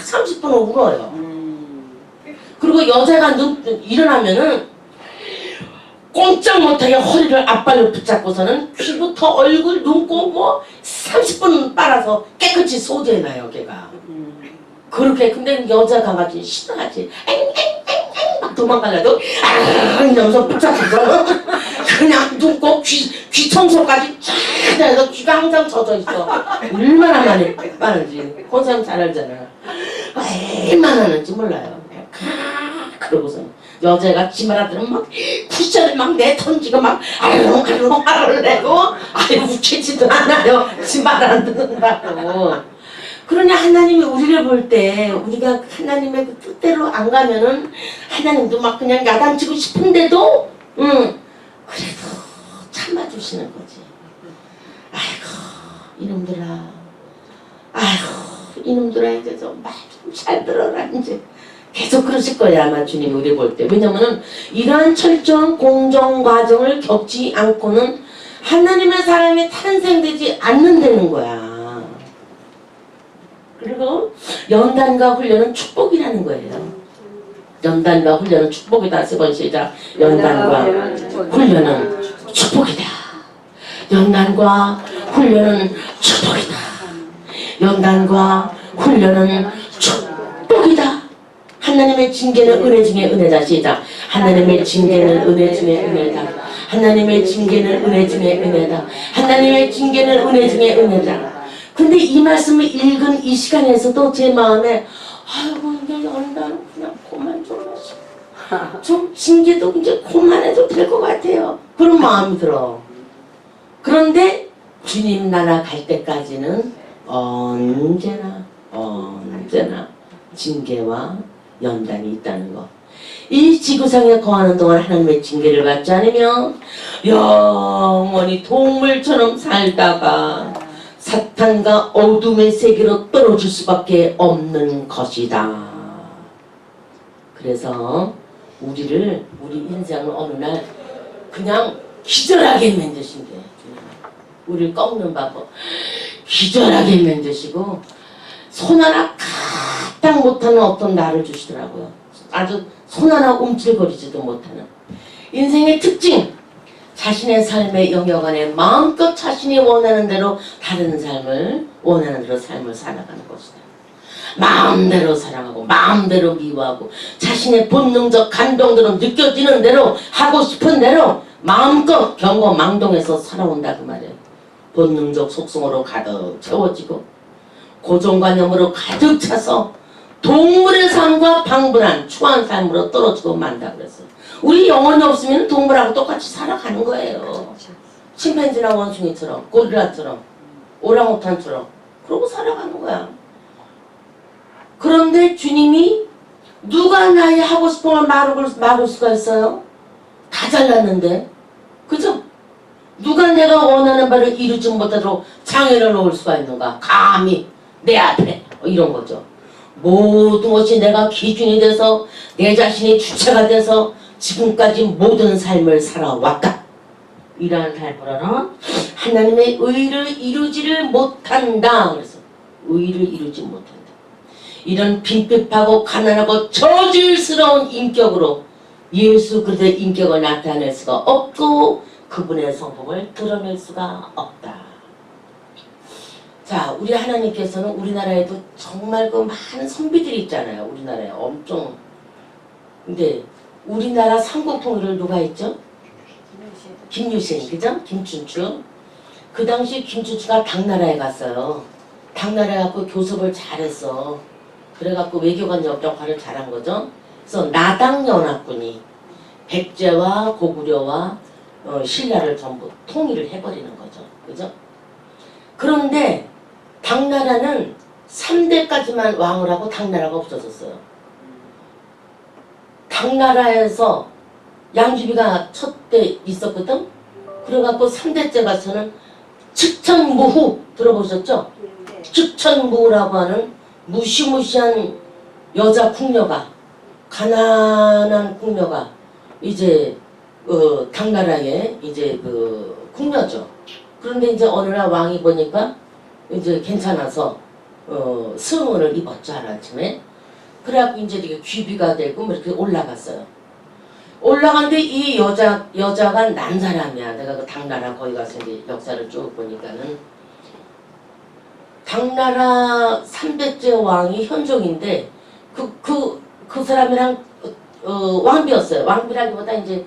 30분을 울어요. 그리고 여자가 일어나면은 꼼짝 못하게 허리를 앞발로 붙잡고서는 귀부터 얼굴, 눈곱 뭐 30분 빨아서 깨끗이 소재해놔요 걔가. 그렇게. 근데 여자 강아지 싫어하지. 앵앵앵앵 막 도망가려도 이러면서 붙잡고서 그냥 눈곱 귀 청소까지 쫙 해서 귀가 항상 젖어 있어. 얼마나 많은지 권사님 잘 알잖아. 얼마나 하는지 몰라요. 그러고서 여자가 지 말하더니 막 쿠션을 막 내던지고 막 아롱아롱 화를 내고 웃기지도 않아요. 지 말 안 듣는다고. 그러냐 하나님이 우리를 볼 때 우리가 하나님의 그 뜻대로 안 가면은 하나님도 막 그냥 야단치고 싶은데도 그래도 참아주시는 거지. 아이고 이놈들아 이제 좀 말 좀 잘 들어라 이제. 계속 그러실 거야 아마 주님이 우리 볼 때. 왜냐면은 이러한 철저한 공정 과정을 겪지 않고는 하나님의 사람이 탄생되지 않는다는 거야. 그리고 연단과 훈련은 축복이라는 거예요. 연단과 훈련은 축복이다. 세 번 시작. 연단과 훈련은 축복이다. 연단과 훈련은 축복이다. 연단과 훈련은 축복이다. 하나님의 징계는 은혜 중에 은혜다. 시작. 하나님의 징계는 은혜 중에 은혜다. 하나님의 징계는 은혜 중에 은혜다. 하나님의 징계는 은혜 중에 은혜다. 근데 이 말씀을 읽은 이 시간에서도 제 마음에 아이고 이제 연단은 그냥 그만 좀 징계도 이제 그만해도 될 것 같아요. 그런 마음이 들어. 그런데 주님 나라 갈 때까지는 언제나 징계와 연단이 있다는 것. 이 지구상에 거하는 동안 하나님의 징계를 받지 않으면 영원히 동물처럼 살다가 사탄과 어둠의 세계로 떨어질 수밖에 없는 것이다. 그래서 우리 인생을 어느 날 그냥 기절하게 만드신대. 우리를 꺾는 방법. 기절하게 만드시고 손 하나 까딱 못하는 어떤 나를 주시더라고요. 아주 손 하나 움찔거리지도 못하는. 인생의 특징. 자신의 삶의 영역 안에 마음껏 자신이 원하는 대로 다른 삶을 원하는 대로 삶을 살아가는 것이다. 마음대로 사랑하고 마음대로 미워하고 자신의 본능적 감정들은 느껴지는 대로 하고 싶은 대로 마음껏 경거망동해서 살아온다 그 말이에요. 본능적 속성으로 가득 채워지고 고정관념으로 가득 차서 동물의 삶과 방불한 추한 삶으로 떨어지고 만다 그랬어요. 우리 영혼이 없으면 동물하고 똑같이 살아가는 거예요. 침팬지나 원숭이처럼, 고릴라처럼, 오랑우탄처럼 그러고 살아가는 거야. 그런데 주님이 누가 나의 하고 싶은 걸 막을 수가 있어요? 다 잘났는데, 그죠? 누가 내가 원하는 바를 이루지 못하도록 장애를 놓을 수가 있는가? 감히 내 앞에 이런 거죠. 모든 것이 내가 기준이 돼서 내 자신이 주체가 돼서 지금까지 모든 삶을 살아왔다. 이러한 삶으로는 하나님의 의를 이루지를 못한다. 그래서 의를 이루지 못한다. 이런 빈핍하고 가난하고 저질스러운 인격으로 예수 그리스도의 인격을 나타낼 수가 없고 그분의 성품을 드러낼 수가 없다. 자, 우리 하나님께서는 우리나라에도 정말 그 많은 선비들이 있잖아요. 우리나라에 엄청. 근데 우리나라 삼국통일을 누가 했죠? 김유신, 그죠? 김춘추. 그 당시 김춘추가 당나라에 갔어요. 당나라에 가고 교섭을 잘했어. 그래갖고 외교관 역할을 잘한 거죠. 그래서 나당연합군이 백제와 고구려와 신라를 전부 통일을 해버리는 거죠. 그죠? 그런데 당나라는 3대까지만 왕을 하고 당나라가 없어졌어요. 당나라에서 양주비가 첫 때 있었거든? 그래갖고 3대째 가서는 측천무후 들어보셨죠? 측천무후라고 하는 무시무시한 여자 궁녀가, 가난한 궁녀가 이제 당나라의 이제 그 궁녀죠. 그런데 이제 어느 날 왕이 보니까 이제 괜찮아서 승원을 입었죠, 하루아침에. 그래갖고 이제 이렇게 귀비가 되고 뭐 이렇게 올라갔어요. 올라갔는데 이 여자가 난 사람이야. 내가 그 당나라 거기 가서 이제 역사를 쭉 보니까는 당나라 3대째 왕이 현종인데 그 사람이랑 왕비였어요. 왕비라기보다 이제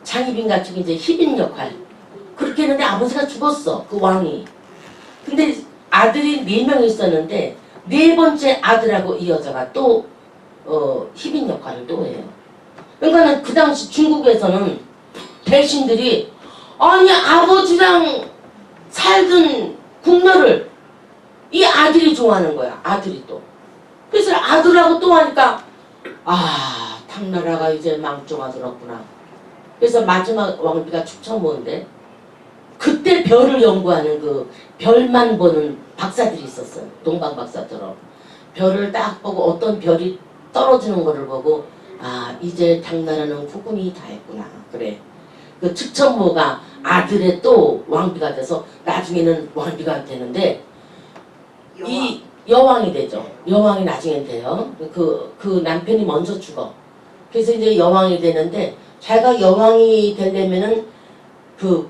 장희빈 같은 이제 희빈 역할. 그렇게 했는데 아버지가 죽었어. 그 왕이. 근데 아들이 4명 있었는데 4번째 아들하고 이 여자가 또 희빈 역할을 또 해요. 그러니까 그 당시 중국에서는 대신들이 아니 아버지랑 살던 궁녀를 이 아들이 좋아하는 거야. 아들이 또. 그래서 아들하고 또 하니까 아 당나라가 이제 망조가 들었구나. 그래서 마지막 왕비가 축천모인데 그때 별을 연구하는 그 별만 보는 박사들이 있었어요. 동방 박사처럼. 별을 딱 보고 어떤 별이 떨어지는 거를 보고 아 이제 당나라는 후군이 다 했구나. 그래. 그 측천모가 아들의 또 왕비가 돼서 나중에는 왕비가 되는데 이 여왕이 되죠. 여왕이 나중에 돼요. 그 남편이 먼저 죽어. 그래서 이제 여왕이 되는데 자기가 여왕이 되려면은 그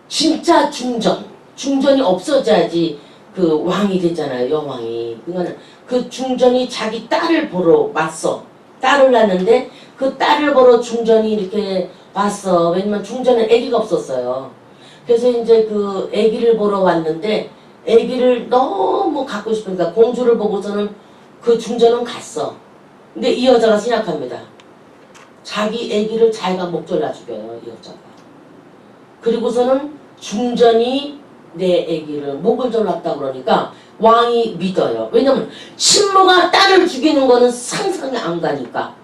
진짜 중전이 없어져야지 그 왕이 되잖아요. 여왕이. 그러니까 그 중전이 자기 딸을 보러 왔어. 딸을 낳는데 그 딸을 보러 중전이 이렇게 왔어. 왜냐면 중전은 아기가 없었어요. 그래서 이제 그 아기를 보러 왔는데 아기를 너무 갖고 싶으니까 공주를 보고서는 그 중전은 갔어. 근데 이 여자가 생각합니다. 자기 아기를 자기가 목졸라 죽여요. 이 여자가. 그리고서는 중전이 내 아기를 목을 졸랐다 그러니까 왕이 믿어요. 왜냐면 친모가 딸을 죽이는 거는 상상이 안 가니까.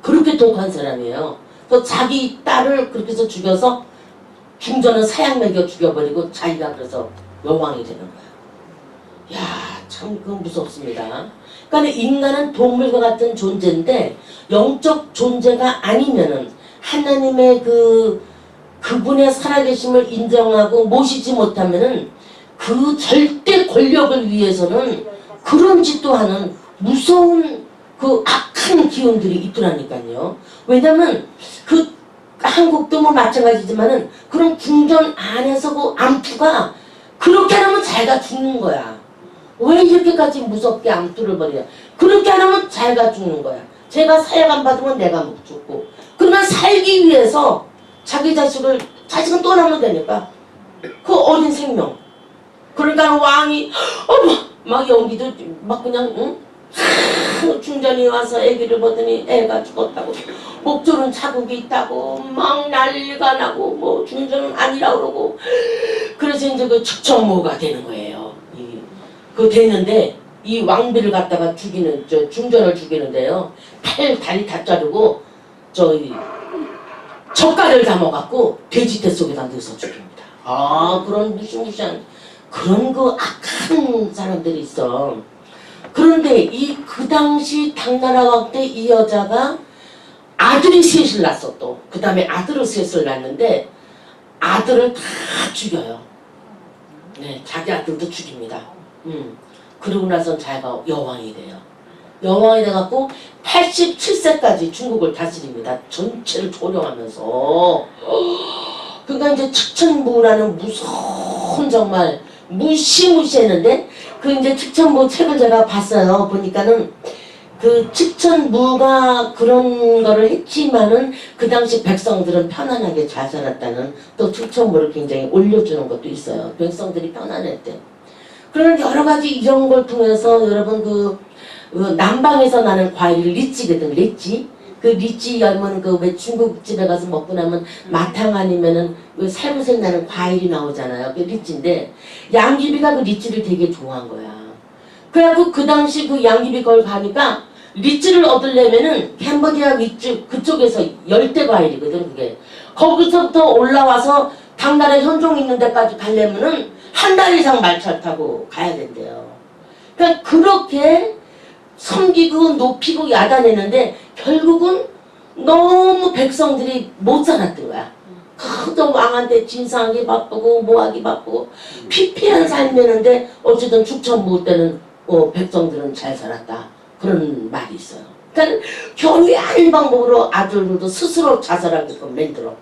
그렇게 독한 사람이에요. 그래서 자기 딸을 그렇게 해서 죽여서 중전은 사약 먹여 죽여버리고 자기가 그래서 여왕이 되는 거야. 야, 참 그건 무섭습니다. 그러니까 인간은 동물과 같은 존재인데 영적 존재가 아니면은 하나님의 그분의 살아계심을 인정하고 모시지 못하면은 그 절대 권력을 위해서는 그런 짓도 하는 무서운 그 악한 기운들이 있더라니까요. 왜냐면 그 한국도 뭐 마찬가지지만은 그런 궁전 안에서 그 암투가 그렇게 하면 자기가 죽는 거야. 왜 이렇게까지 무섭게 암투를 벌이냐. 그렇게 안 하면 자기가 죽는 거야. 제가 사약 안 받으면 내가 못 죽고. 그러면 살기 위해서 자기 자식은 떠나면 되니까. 그 어린 생명. 그러니까 왕이 어머 막 연기도 막 그냥 응? 중전이 와서 아기를 보더니 애가 죽었다고 목줄은 자국이 있다고 막 난리가 나고 뭐 중전은 아니라 그러고 그래서 이제 그 측정모가 되는 거예요. 그 되는데 이 왕비를 갖다가 죽이는 저 중전을 죽이는데요. 팔 다리 다 자르고 저희 젓갈을 담아갖고 돼지떼 속에다 넣어서 죽입니다. 아 그런 무시무시한 그런 그 악한 사람들이 있어. 그런데 그 당시 당나라 왕 때 이 여자가 아들이 셋을 낳았어 또. 그 다음에 아들을 셋을 낳았는데 아들을 다 죽여요. 네, 자기 아들도 죽입니다. 그러고 나서 자기가 여왕이 돼요. 여왕이 돼갖고 87세까지 중국을 다스립니다. 전체를 조령하면서. 그러니까 이제 측천무라는 무서운 정말 무시무시했는데 그 이제 측천무 책을 제가 봤어요. 보니까는 그 측천무가 그런 거를 했지만은 그 당시 백성들은 편안하게 잘 살았다는 또 측천무를 굉장히 올려주는 것도 있어요. 백성들이 편안했대. 그런 여러 가지 이런 걸 통해서 여러분 그 남방에서 나는 과일 리찌거든. 리찌. 그 리찌 열면 그 왜 중국집에 가서 먹고 나면 마탕 아니면은 그 살구색 나는 과일이 나오잖아요. 그 리찌인데 양귀비가 그 리찌를 되게 좋아한 거야. 그래갖고 그 당시 그 양귀비 걸 가니까 리찌를 얻으려면은 캄보디아 위쪽 그쪽에서 열대 과일이거든 그게. 거기서부터 올라와서 당나라 현종 있는 데까지 가려면은 한 달 이상 말차 타고 가야 된대요. 그러니까 그렇게 섬기고 높이고 야단했는데 결국은 너무 백성들이 못 살았던 거야. 그도 왕한테 진상하기 바쁘고 뭐하기 바쁘고 피폐한 삶이었는데 어쨌든 축천무 때는 백성들은 잘 살았다. 그런 말이 있어요. 그러니까 견위한 방법으로 아들들도 스스로 자살하게끔 만들어.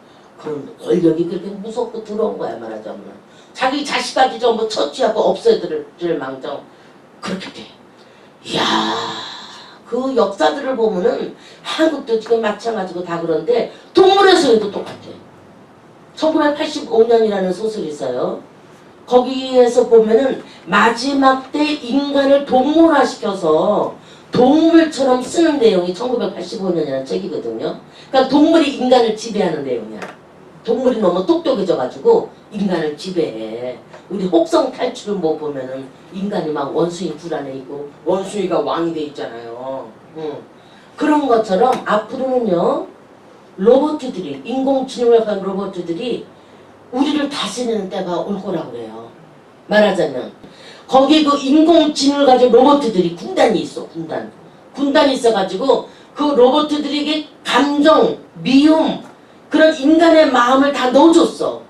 그런 권력이 그렇게 무섭고 들어온 거야 말하자면. 자기 자식까지 전부 처치하고 없애들 망정 그렇게 돼. 이야 그 역사들을 보면은 한국도 지금 마찬가지고 다 그런데 동물에서도 똑같아. 1985년이라는 소설이 있어요. 거기에서 보면은 마지막 때 인간을 동물화시켜서 동물처럼 쓰는 내용이 1985년이라는 책이거든요. 그러니까 동물이 인간을 지배하는 내용이야. 동물이 너무 똑똑해져가지고 인간을 지배해. 우리 혹성 탈출을 뭐 보면은 인간이 막 원숭이 불안해 있고 원숭이가 왕이 돼 있잖아요. 그런 것처럼 앞으로는요 로봇들이 인공지능을 한 로봇들이 우리를 다스리는 때가 올 거라고 그래요. 말하자면 거기 그 인공지능을 가진 로봇들이 군단이 있어. 군단이 있어가지고 그 로봇들에게 감정, 미움 그런 인간의 마음을 다 넣어줬어.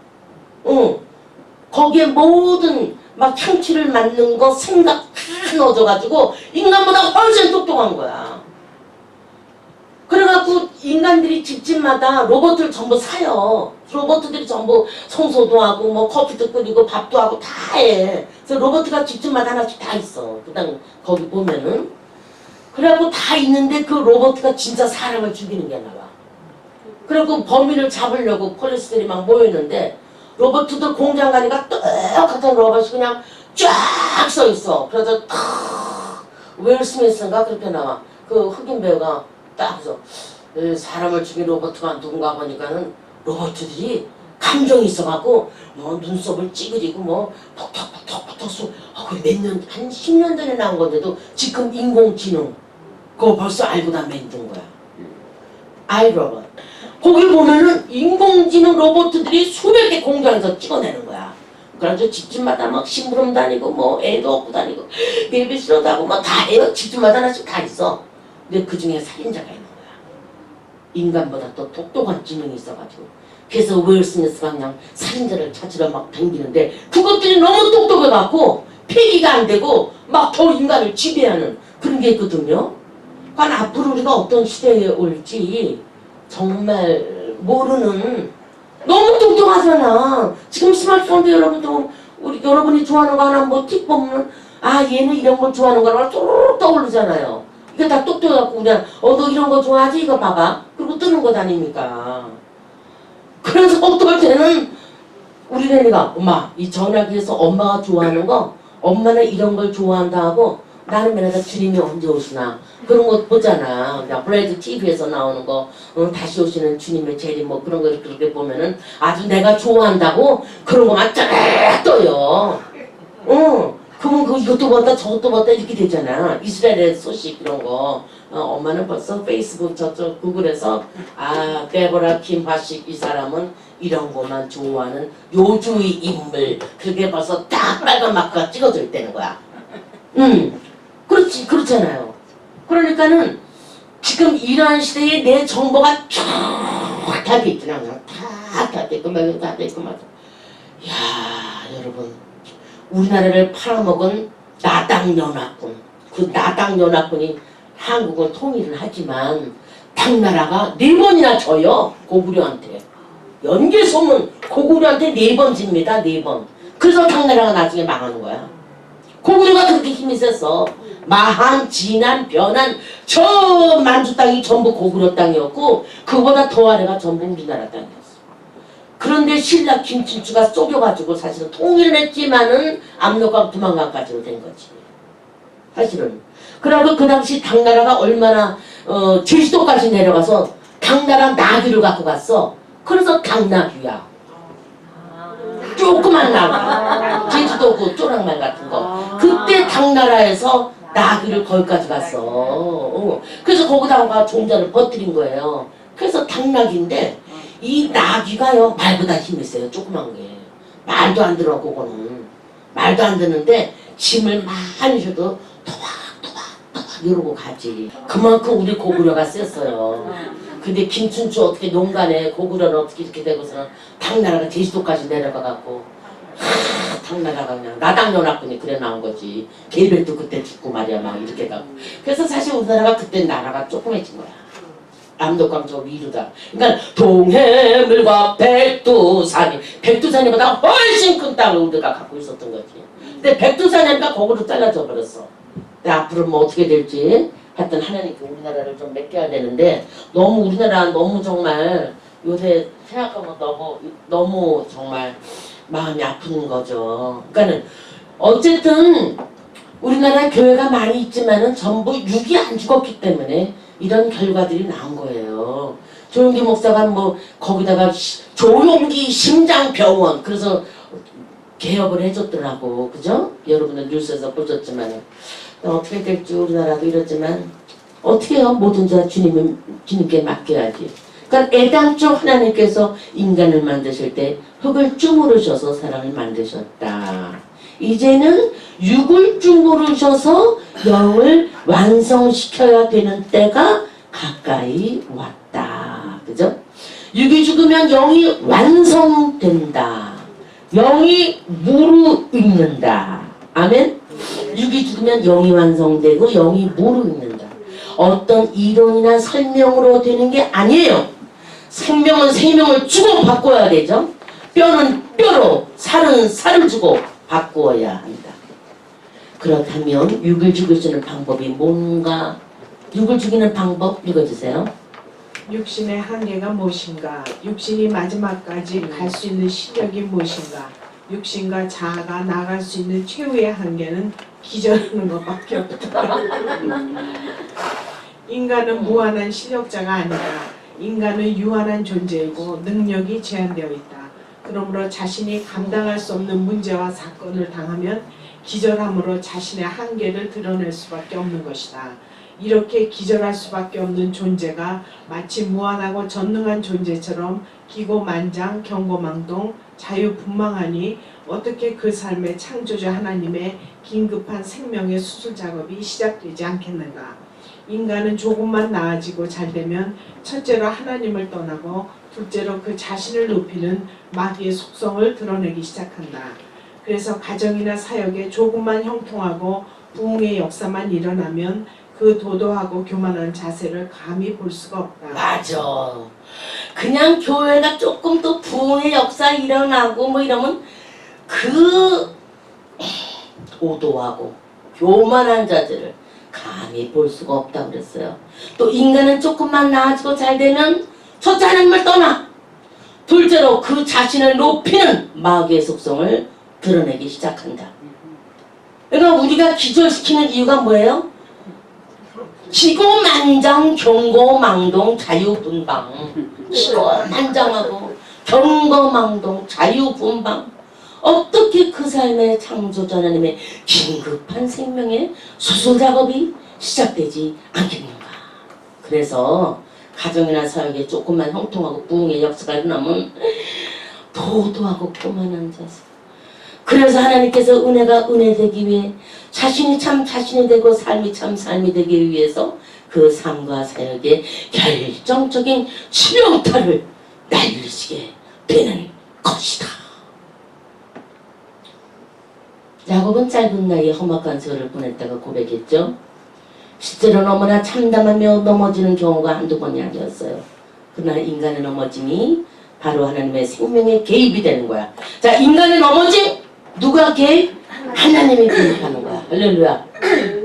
거기에 모든 막 향취를 맡는 거 생각 다 넣어줘가지고 인간보다 훨씬 똑똑한 거야. 그래갖고 인간들이 집집마다 로봇을 전부 사요. 로봇들이 전부 청소도 하고 뭐 커피도 끓이고 밥도 하고 다 해. 그래서 로봇가 집집마다 하나씩 다 있어. 그다음 거기 보면은 그래갖고 다 있는데 그 로봇가 진짜 사람을 죽이는 게 나와. 그리고 범인을 잡으려고 폴리스들이 막 모였는데 로봇들 공장 가니까 똑같은 로봇이 그냥 쫙 서 있어. 그래서 윌 스미스인가 그렇게 나와. 그 흑인 배우가 딱 해서 사람을 죽인 로봇가 누군가 보니까는 로봇들이 감정이 있어갖고 뭐 눈썹을 찌그리고 뭐 톡톡톡톡톡 쏘. 몇 년, 한 10년 전에 나온 건데도 지금 인공지능 그거 벌써 알고 다 만든 거야. 아이로봇. 거기 보면은 인공지능 로봇들이 수백 개 공장에서 찍어내는 거야. 그래서 집집마다 막 심부름 다니고 뭐 애도 업고 다니고 베이비시터도 하고 뭐 다 해요. 집집마다 하나씩 다 있어. 근데 그 중에 살인자가 있는 거야. 인간보다 더 똑똑한 지능이 있어가지고. 그래서 윌 스미스가 그냥 살인자를 찾으러 막 다니는데 그것들이 너무 똑똑해갖고 폐기가 안 되고 막 더 인간을 지배하는 그런 게 있거든요. 그러니까 앞으로 우리가 어떤 시대에 올지 정말 모르는 너무 똑똑하잖아. 지금 스마트폰도 여러분도 여러분이 좋아하는 거 하나 뭐 팁 보면 아 얘는 이런 걸 좋아하는 거라고 쭉 떠오르잖아요. 이게 다 똑똑해갖고 그냥 너 이런 거 좋아하지? 이거 봐봐. 그리고 뜨는 거 다니니까. 그래서 어떨 때는 우리 내니가 엄마 이 전화기에서 엄마가 좋아하는 거 엄마는 이런 걸 좋아한다 하고 나는 맨날 주님이 언제 오시나 그런 거 보잖아. 브레이드 TV에서 나오는 거 다시 오시는 주님의 재림 뭐 그런 거 그렇게 보면은 아주 내가 좋아한다고 그런 거만 쫙 떠요. 그러면 이것도 봤다 저것도 봤다 이렇게 되잖아. 이스라엘의 소식 이런 거. 엄마는 벌써 페이스북 저쪽 구글에서 데보라 김화식 이 사람은 이런 것만 좋아하는 요주의 인물 그게 벌써 딱 빨간 마크가 찍어져 있다는 거야. 그렇잖아요. 그러니까는 지금 이러한 시대에 내 정보가 쫙다 돼 있잖아. 그냥 다 돼있고 다 돼있고 맞아. 야 여러분 우리나라를 팔아먹은 나당연합군 그 나당연합군이 한국은 통일을 하지만 당나라가 4번이나 져요. 고구려한테. 연개 소문 고구려한테 4번 집니다. 4번. 그래서 당나라가 나중에 망하는 거야. 고구려가 그렇게 힘이 셌어. 마한, 진안, 변안 저 만주 땅이 전부 고구려 땅이었고 그보다 더 아래가 전부 우리나라 땅이었어. 그런데 신라 김춘추가 쏘겨가지고 사실은 통일을 했지만은 압록강 두만강까지로 된 거지. 사실은. 그러고 그 당시 당나라가 얼마나 제주도까지 내려가서 당나라 나귀를 갖고 갔어. 그래서 당나귀야. 조그만 나귀. 제주도 그 쪼랑말 같은 거. 그때 당나라에서 나귀를 거기까지 갔어. 그래서 거기다가 종자를 퍼뜨린 거예요. 그래서 당나귀인데 이 나귀가요 말보다 힘이 세요. 조그만 게. 말도 안 들어 그거는. 말도 안 듣는데 짐을 많이 줘도 토박토박 이러고 가지. 그만큼 우리 고구려가 셌어요. 근데 김춘추 어떻게 농간에 고구려는 어떻게 이렇게 되고서는 당나라가 제주도까지 내려가갖고 당나라가 그냥 나당연합군이 그래 나온 거지. 게일벨도 그때 죽고 말이야 막 이렇게 가고. 그래서 사실 우리나라가 그때 나라가 조그매진 거야. 압록강 저 위로다. 그러니까 동해물과 백두산이보다 훨씬 큰 땅을 우리가 갖고 있었던 거지. 근데 백두산이니까 거기로 잘라져 버렸어. 근데 앞으로 뭐 어떻게 될지 하여튼 하나님께 우리나라를 좀 맡겨야 되는데 너무 우리나라 너무 정말 요새 생각하면 너무 정말 마음이 아픈 거죠. 그러니까는 어쨌든 우리나라 교회가 많이 있지만은 전부 육이 안 죽었기 때문에 이런 결과들이 나온 거예요. 조용기 목사가 뭐 거기다가 조용기 심장병원 그래서 개업을 해줬더라고. 그죠? 여러분들 뉴스에서 보셨지만 어떻게 될지 우리나라도 이렇지만 어떻게 해요? 뭐든지 다 주님께 맡겨야지. 그러니까 애당초 하나님께서 인간을 만드실 때 흙을 주무르셔서 사람을 만드셨다. 이제는 육을 주무르셔서 영을 완성시켜야 되는 때가 가까이 왔다. 그죠? 육이 죽으면 영이 완성된다. 영이 무르익는다. 아멘? 육이 죽으면 영이 완성되고 영이 무르익는다. 어떤 이론이나 설명으로 되는 게 아니에요. 생명은 생명을 주고 바꿔야 되죠. 뼈는 뼈로, 살은 살을 주고 바꾸어야 합니다. 그렇다면 육을 죽이시는 방법이 뭔가? 육을 죽이는 방법 읽어주세요. 육신의 한계가 무엇인가? 육신이 마지막까지 갈 수 있는 시력이 무엇인가? 육신과 자아가 나갈 수 있는 최후의 한계는 기절하는 것밖에 없다. 인간은 무한한 실력자가 아니다. 인간은 유한한 존재이고 능력이 제한되어 있다. 그러므로 자신이 감당할 수 없는 문제와 사건을 당하면 기절함으로 자신의 한계를 드러낼 수밖에 없는 것이다. 이렇게 기절할 수밖에 없는 존재가 마치 무한하고 전능한 존재처럼 기고만장, 경고망동, 자유분방하니 어떻게 그 삶의 창조주 하나님의 긴급한 생명의 수술 작업이 시작되지 않겠는가. 인간은 조금만 나아지고 잘되면 첫째로 하나님을 떠나고 둘째로 그 자신을 높이는 마귀의 속성을 드러내기 시작한다. 그래서 가정이나 사역에 조금만 형통하고 부흥의 역사만 일어나면 그 도도하고 교만한 자세를 감히 볼 수가 없다. 맞아. 그냥 교회가 조금 또 부흥의 역사 일어나고 뭐 이러면 그 오도하고 교만한 자들을 감히 볼 수가 없다고 그랬어요. 또 인간은 조금만 나아지고 잘 되면 첫째 하나님을 떠나 둘째로 그 자신을 높이는 마귀의 속성을 드러내기 시작한다. 그러니까 우리가 기절시키는 이유가 뭐예요? 기고만장 경고망동 자유분방. 기고만장하고 경고망동 자유분방. 어떻게 그 삶의 창조자 하나님의 긴급한 생명의 수술 작업이 시작되지 않겠는가. 그래서 가정이나 사역에 조금만 형통하고 부흥의 역사가 일어나면 도도하고 교만한 자세. 그래서 하나님께서 은혜가 은혜 되기 위해 자신이 참 자신이 되고 삶이 참 삶이 되기 위해서 그 삶과 사역에 결정적인 치명타를 날리시게 되는 것이다. 야곱은 짧은 나이에 험악한 세월을 보냈다가 고백했죠. 실제로 너무나 참담하며 넘어지는 경우가 한두 번이 아니었어요. 그러나 인간의 넘어짐이 바로 하나님의 생명에 개입이 되는 거야. 자, 인간의 넘어짐 누가 개입? 하나님이 개입하는 거야. 할렐루야.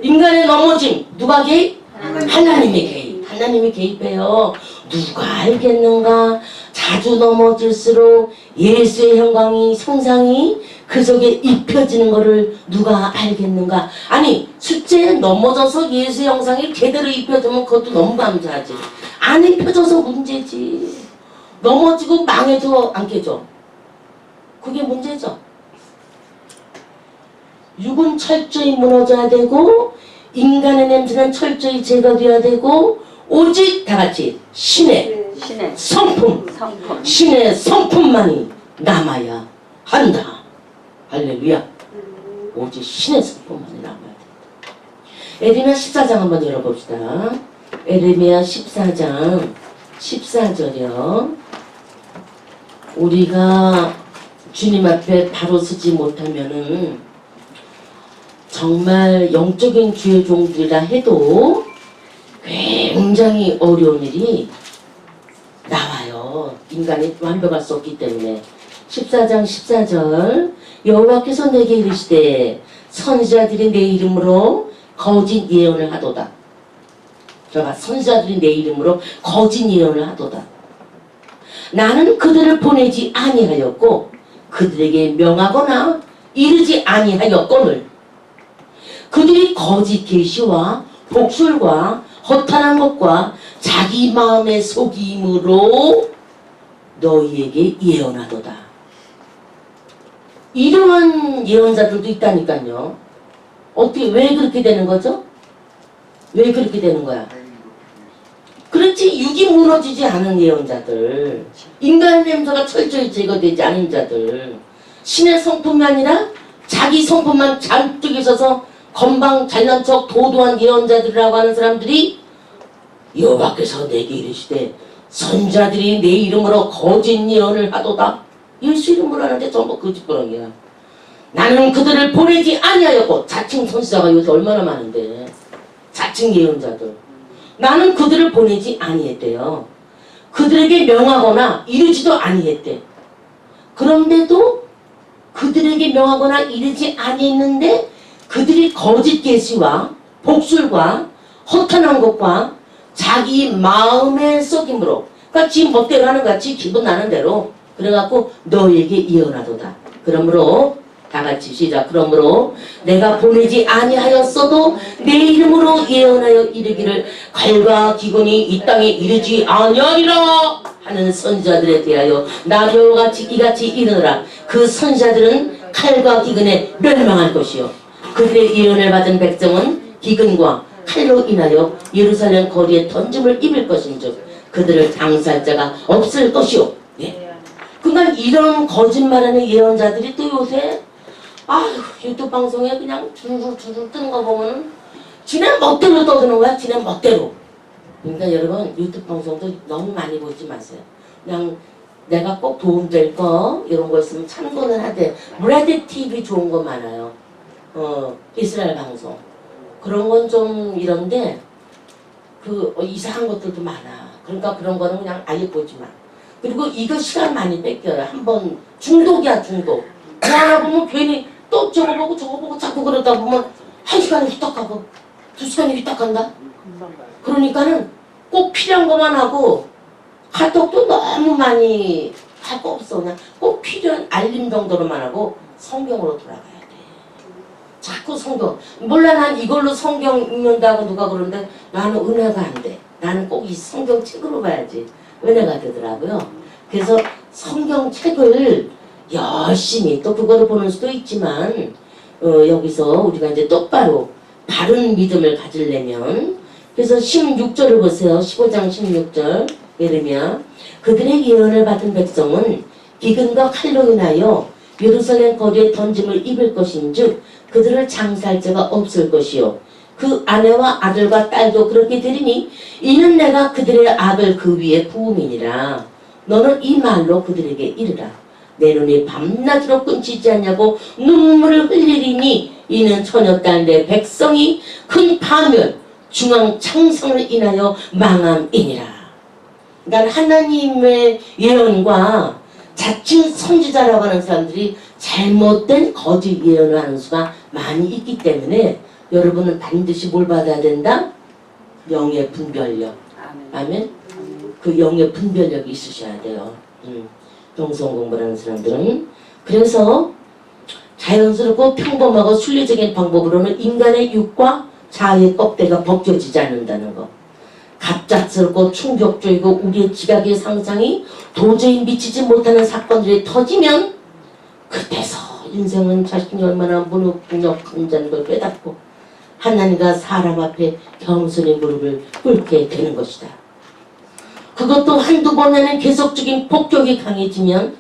인간의 넘어짐 누가 개입? 하나님이 개입. 하나님이 개입해요. 누가 알겠는가? 자주 넘어질수록 예수의 형광이 성상이 그 속에 입혀지는 것을 누가 알겠는가? 아니 실제 넘어져서 예수의 형상이 제대로 입혀지면 그것도 너무 감사하지. 안 입혀져서 문제지. 넘어지고 망해도 안 깨져. 그게 문제죠. 육은 철저히 무너져야 되고 인간의 냄새는 철저히 제거되어야 되고 오직 다같이 신의 성품, 신의 성품만이 남아야 한다. 할렐루야. 오직 신의 성품만이 남아야 된다. 에레미야 14장 한번 열어봅시다. 에레미야 14장 14절이요. 우리가 주님 앞에 바로 서지 못하면은 정말 영적인 주의 종들이라 해도 굉장히 어려운 일이 나와요. 인간이 완벽할 수 없기 때문에. 14장 14절 여호와께서 내게 이르시되 선지자들이 내 이름으로 거짓 예언을 하도다. 들어봐. 선지자들이 내 이름으로 거짓 예언을 하도다. 나는 그들을 보내지 아니하였고 그들에게 명하거나 이르지 아니하였거늘 그들이 거짓 계시와 복술과 허탄한 것과 자기 마음의 속임으로 너희에게 예언하도다. 이러한 예언자들도 있다니까요. 어떻게 왜 그렇게 되는 거죠? 왜 그렇게 되는 거야? 그렇지 육이 무너지지 않은 예언자들, 인간의 냄새가 철저히 제거되지 않은 자들, 신의 성품이 아니라 자기 성품만 잔뜩 있어서 건방 잘난 척 도도한 예언자들이라고 하는 사람들이 여호와께서 내게 이르시되 선자들이 내 이름으로 거짓 예언을 하도다. 예수 이름으로 하는데 전부 거짓부렁이야. 나는 그들을 보내지 아니하였고 자칭 선지자가 요새 얼마나 많은데 자칭 예언자들 나는 그들을 보내지 아니했대요. 그들에게 명하거나 이르지도 아니했대. 그런데도 그들에게 명하거나 이르지 아니했는데 그들이 거짓 계시와 복술과 허탄한 것과 자기 마음의 속임으로 그러니까 지 멋대로 하는 같이 기분 나는 대로 그래갖고 너에게 예언하도다. 그러므로 다같이 시작. 그러므로 내가 보내지 아니하였어도 내 이름으로 예언하여 이르기를 칼과 기근이 이 땅에 이르지 아니하리라 하는 선지자들에 대하여 나도 같이 이같이 이르노라. 그 선지자들은 칼과 기근에 멸망할 것이요 그들의 예언을 받은 백성은 기근과 칼로 인하여 예루살렘 거리에 던짐을 입을 것인즉 그들을 장사할 자가 없을 것이요. 예. 그러니까 이런 거짓말하는 예언자들이 또 요새 유튜브 방송에 그냥 주르륵 뜨는 거 보면은 지네 멋대로 떠드는 거야. 지네 멋대로. 그러니까 여러분 유튜브 방송도 너무 많이 보지 마세요. 그냥 내가 꼭 도움될 거 이런 거 있으면 참고는 하되 브래드 TV 좋은 거 많아요. 이스라엘 방송 그런 건 좀 이런데 이상한 것들도 많아. 그러니까 그런 거는 그냥 아예 보지 마. 그리고 이거 시간 많이 뺏겨요. 한번 중독이야 중독. 뭐 하나 보면 괜히 또 저거 보고 자꾸 그러다 보면 1시간이 후딱 가고 2시간이 후딱 간다. 그러니까는 꼭 필요한 것만 하고 카톡도 너무 많이 할 거 없어. 그냥 꼭 필요한 알림 정도로만 하고 성경으로 돌아가야 돼. 자꾸 성경. 몰라 난 이걸로 성경 읽는다고 누가 그러는데 나는 은혜가 안 돼. 나는 꼭 이 성경책으로 봐야지 은혜가 되더라고요. 그래서 성경책을 열심히 또 그거를 보는 수도 있지만 여기서 우리가 이제 똑바로 바른 믿음을 가지려면 그래서 16절을 보세요. 15장 16절 예레미야 그들의 예언을 받은 백성은 기근과 칼로 인하여 예루살렘 거리에 던짐을 입을 것인즉 그들을 장사할 자가 없을 것이요 그 아내와 아들과 딸도 그렇게 되리니 이는 내가 그들의 악을 그 위에 부음이니라. 너는 이 말로 그들에게 이르라. 내 눈이 밤낮으로 끊지지 않냐고 눈물을 흘리리니 이는 처녀딸 내 백성이 큰 파멸 중앙 창성을 인하여 망함이니라. 그러니까 하나님의 예언과 자칭 선지자라고 하는 사람들이 잘못된 거짓 예언을 하는 수가 많이 있기 때문에 여러분은 반드시 뭘 받아야 된다? 영의 분별력. 아멘. 그 영의 분별력이 있으셔야 돼요. 영성 공부를 하는 사람들은. 그래서 자연스럽고 평범하고 순리적인 방법으로는 인간의 육과 자아의 껍데기가 벗겨지지 않는다는 거. 갑작스럽고 충격적이고 우리의 지각의 상상이 도저히 미치지 못하는 사건들이 터지면 그때서 인생은 자신이 얼마나 무능력한 자는 걸 깨닫고 하나님과 사람 앞에 겸손히 무릎을 꿇게 되는 것이다. 그것도 한두 번에는 계속적인 폭격이 강해지면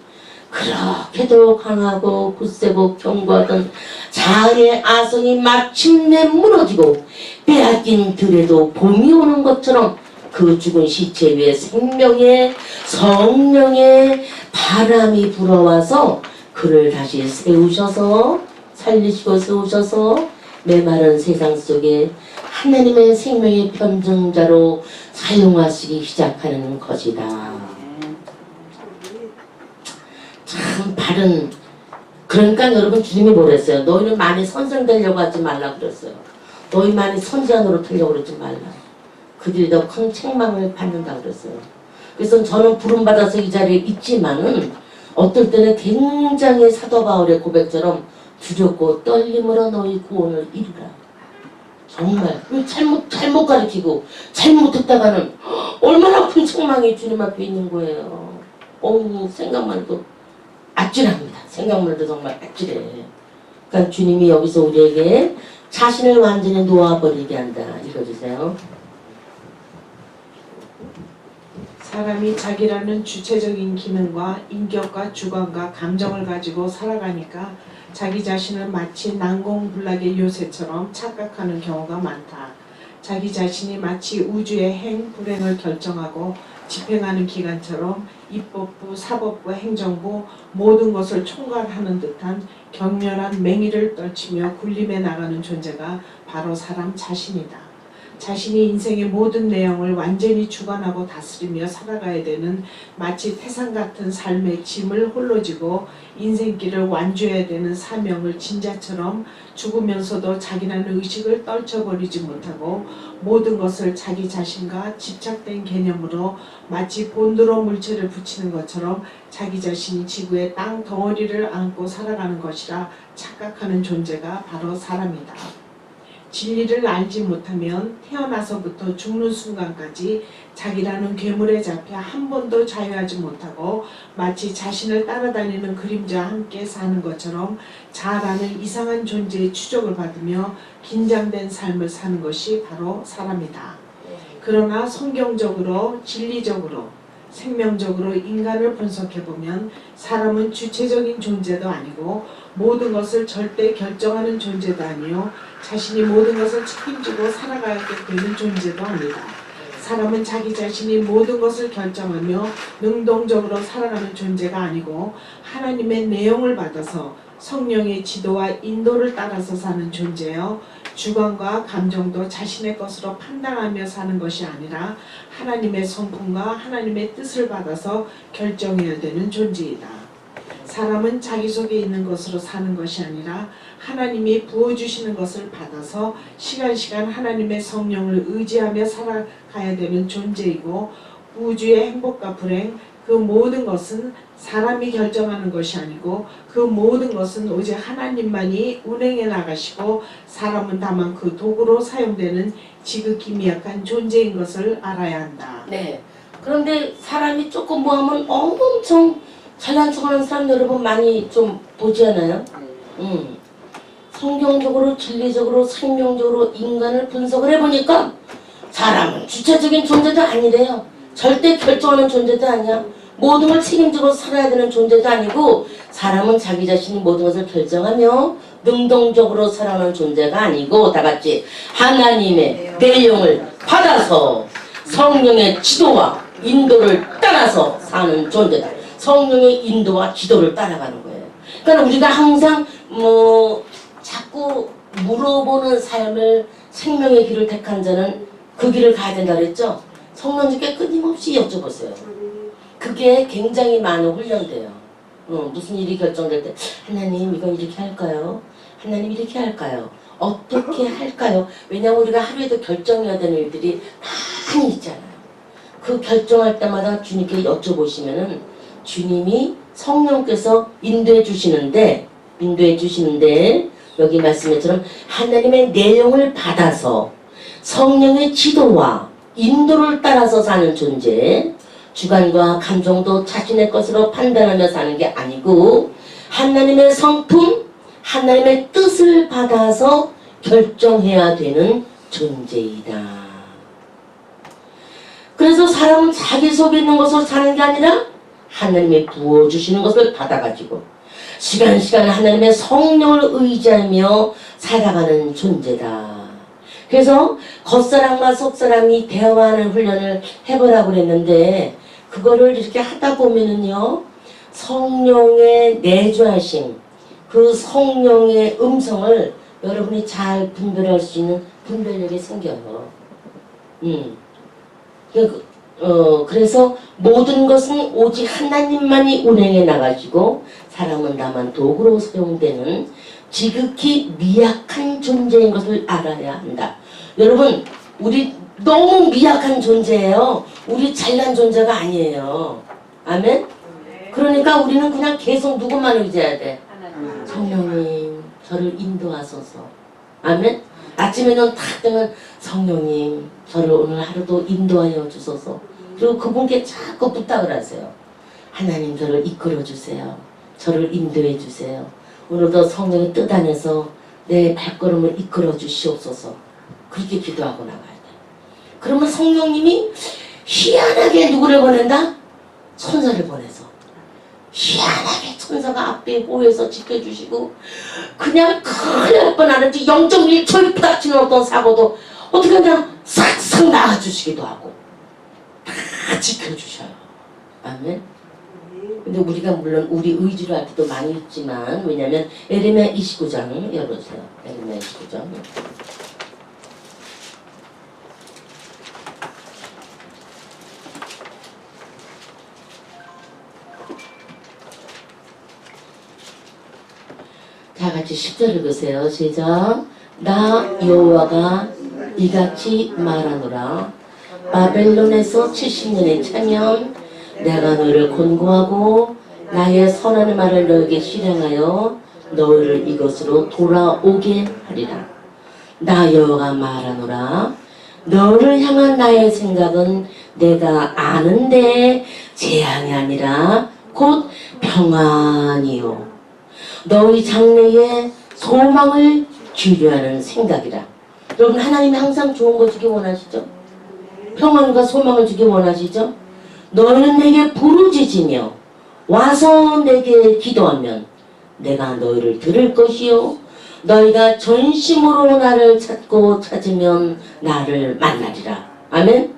그렇게도 강하고 굳세고 견고하던 자아의 아성이 마침내 무너지고 빼앗긴 들에도 봄이 오는 것처럼 그 죽은 시체 위에 생명의 성령의 바람이 불어와서 그를 다시 세우셔서 살리시고 세우셔서 메마른 세상 속에 하나님의 생명의 편증자로 사용하시기 시작하는 것이다. 참 바른. 그러니까 여러분 주님이 뭐랬어요? 너희는 많이 선생되려고 하지 말라 그랬어요. 너희 많이 선지자 노릇하려고 그러지 말라. 그들이 더 큰 책망을 받는다 그랬어요. 그래서 저는 부름받아서 이 자리에 있지만은 어떨 때는 굉장히 사도 바울의 고백처럼 두렵고 떨림으로 너희 구원을 이루라. 정말 잘못 가르치고 잘못했다가는 얼마나 큰 책망이 주님 앞에 있는 거예요. 어우 생각만 해도 아찔합니다. 생각만 해도 정말 아찔해. 그러니까 주님이 여기서 우리에게 자신을 완전히 놓아버리게 한다. 읽어주세요. 사람이 자기라는 주체적인 기능과 인격과 주관과 감정을 가지고 살아가니까 자기 자신을 마치 난공불락의 요새처럼 착각하는 경우가 많다. 자기 자신이 마치 우주의 행, 불행을 결정하고 집행하는 기관처럼 입법부, 사법부, 행정부 모든 것을 총괄하는 듯한 격렬한 맹위를 떨치며 굴림해 나가는 존재가 바로 사람 자신이다. 자신이 인생의 모든 내용을 완전히 주관하고 다스리며 살아가야 되는 마치 태산 같은 삶의 짐을 홀로 지고 인생길을 완주해야 되는 사명을 진자처럼 죽으면서도 자기라는 의식을 떨쳐버리지 못하고 모든 것을 자기 자신과 집착된 개념으로 마치 본드로 물체를 붙이는 것처럼 자기 자신이 지구의 땅 덩어리를 안고 살아가는 것이라 착각하는 존재가 바로 사람이다. 진리를 알지 못하면 태어나서부터 죽는 순간까지 자기라는 괴물에 잡혀 한 번도 자유하지 못하고 마치 자신을 따라다니는 그림자와 함께 사는 것처럼 자아라는 이상한 존재의 추적을 받으며 긴장된 삶을 사는 것이 바로 사람이다. 그러나 성경적으로 진리적으로 생명적으로 인간을 분석해보면 사람은 주체적인 존재도 아니고 모든 것을 절대 결정하는 존재도 아니요 자신이 모든 것을 책임지고 살아가게 되는 존재도 아니다. 사람은 자기 자신이 모든 것을 결정하며 능동적으로 살아가는 존재가 아니고 하나님의 내용을 받아서 성령의 지도와 인도를 따라서 사는 존재요 주관과 감정도 자신의 것으로 판단하며 사는 것이 아니라 하나님의 성품과 하나님의 뜻을 받아서 결정해야 되는 존재이다. 사람은 자기 속에 있는 것으로 사는 것이 아니라 하나님이 부어주시는 것을 받아서 시간 하나님의 성령을 의지하며 살아가야 되는 존재이고, 우주의 행복과 불행 그 모든 것은 사람이 결정하는 것이 아니고 그 모든 것은 오직 하나님만이 운행해 나가시고, 사람은 다만 그 도구로 사용되는 지극히 미약한 존재인 것을 알아야 한다. 네. 그런데 사람이 조금 뭐 하면 엄청 잘난 척하는 사람 여러분 많이 좀 보지 않아요? 성경적으로, 진리적으로, 생명적으로 인간을 분석을 해보니까 사람은 주체적인 존재도 아니래요. 절대 결정하는 존재도 아니야. 모든 걸 책임지고 살아야 되는 존재도 아니고, 사람은 자기 자신이 모든 것을 결정하며 능동적으로 살아가는 존재가 아니고, 다같이 하나님의 내용을 받아서 성령의 지도와 인도를 따라서 사는 존재다. 성령의 인도와 지도를 따라가는 거예요. 그러니까 우리가 항상 자꾸 물어보는 삶을, 생명의 길을 택한 자는 그 길을 가야 된다 그랬죠? 성령님께 끊임없이 여쭤보세요. 그게 굉장히 많은 훈련돼요. 무슨 일이 결정될 때 하나님 이건 이렇게 할까요? 하나님 이렇게 할까요? 어떻게 할까요? 왜냐하면 우리가 하루에도 결정해야 되는 일들이 많이 있잖아요. 그 결정할 때마다 주님께 여쭤보시면은 주님이 성령께서 인도해 주시는데 여기 말씀처럼 하나님의 내용을 받아서 성령의 지도와 인도를 따라서 사는 존재, 주관과 감정도 자신의 것으로 판단하며 사는 게 아니고 하나님의 성품, 하나님의 뜻을 받아서 결정해야 되는 존재이다. 그래서 사람은 자기 속에 있는 것으로 사는 게 아니라 하나님이 부어주시는 것을 받아가지고 시간 하나님의 성령을 의지하며 살아가는 존재다. 그래서 겉사람과 속사람이 대화하는 훈련을 해보라고 그랬는데, 그거를 이렇게 하다 보면은요, 성령의 내주하심, 그 성령의 음성을 여러분이 잘 분별할 수 있는 분별력이 생겨요. 그래서 모든 것은 오직 하나님만이 운행해 나가시고 사람은 다만 도구로 사용되는 지극히 미약한 존재인 것을 알아야 한다. 여러분, 우리 너무 미약한 존재예요. 우리 잘난 존재가 아니에요. 아멘? 그러니까 우리는 그냥 계속 누구만 의지해야 돼? 성령님, 저를 인도하소서. 아멘? 아침에 눈 탁 뜨면 성령님, 저를 오늘 하루도 인도하여 주소서. 그리고 그분께 자꾸 부탁을 하세요. 하나님, 저를 이끌어 주세요. 저를 인도해 주세요. 오늘도 성령의 뜻 안에서 내 발걸음을 이끌어 주시옵소서. 그렇게 기도하고 나가야 돼. 그러면 성령님이 희한하게 누구를 보낸다? 천사를 보내서. 희한하게 천사가 앞에 보여서 지켜주시고, 그냥 큰일 날 뻔하는지 0.1초에 부닥치는 어떤 사고도 어떻게 그냥 싹싹 나아주시기도 하고 다 지켜주셔요. 아멘. 근데 우리가 물론 우리 의지로 할 때도 많이 있지만, 왜냐면 에레미야 29장 열어주세요. 에레미야 29장. 다 같이 10절 읽으세요. 시작. 나 여호와가 이같이 말하노라. 바벨론에서 70년에 차면 내가 너희를 권고하고 나의 선한 말을 너에게 실행하여 너희를 이것으로 돌아오게 하리라. 나 여호와가 말하노라. 너를 향한 나의 생각은 내가 아는데 재앙이 아니라 곧 평안이요 너희 장래에 소망을 주려 하는 생각이라. 여러분, 하나님이 항상 좋은 거 주기 원하시죠? 평안과 소망을 주기 원하시죠? 너희는 내게 부르짖으며 와서 내게 기도하면 내가 너희를 들을 것이요 너희가 전심으로 나를 찾고 찾으면 나를 만나리라. 아멘?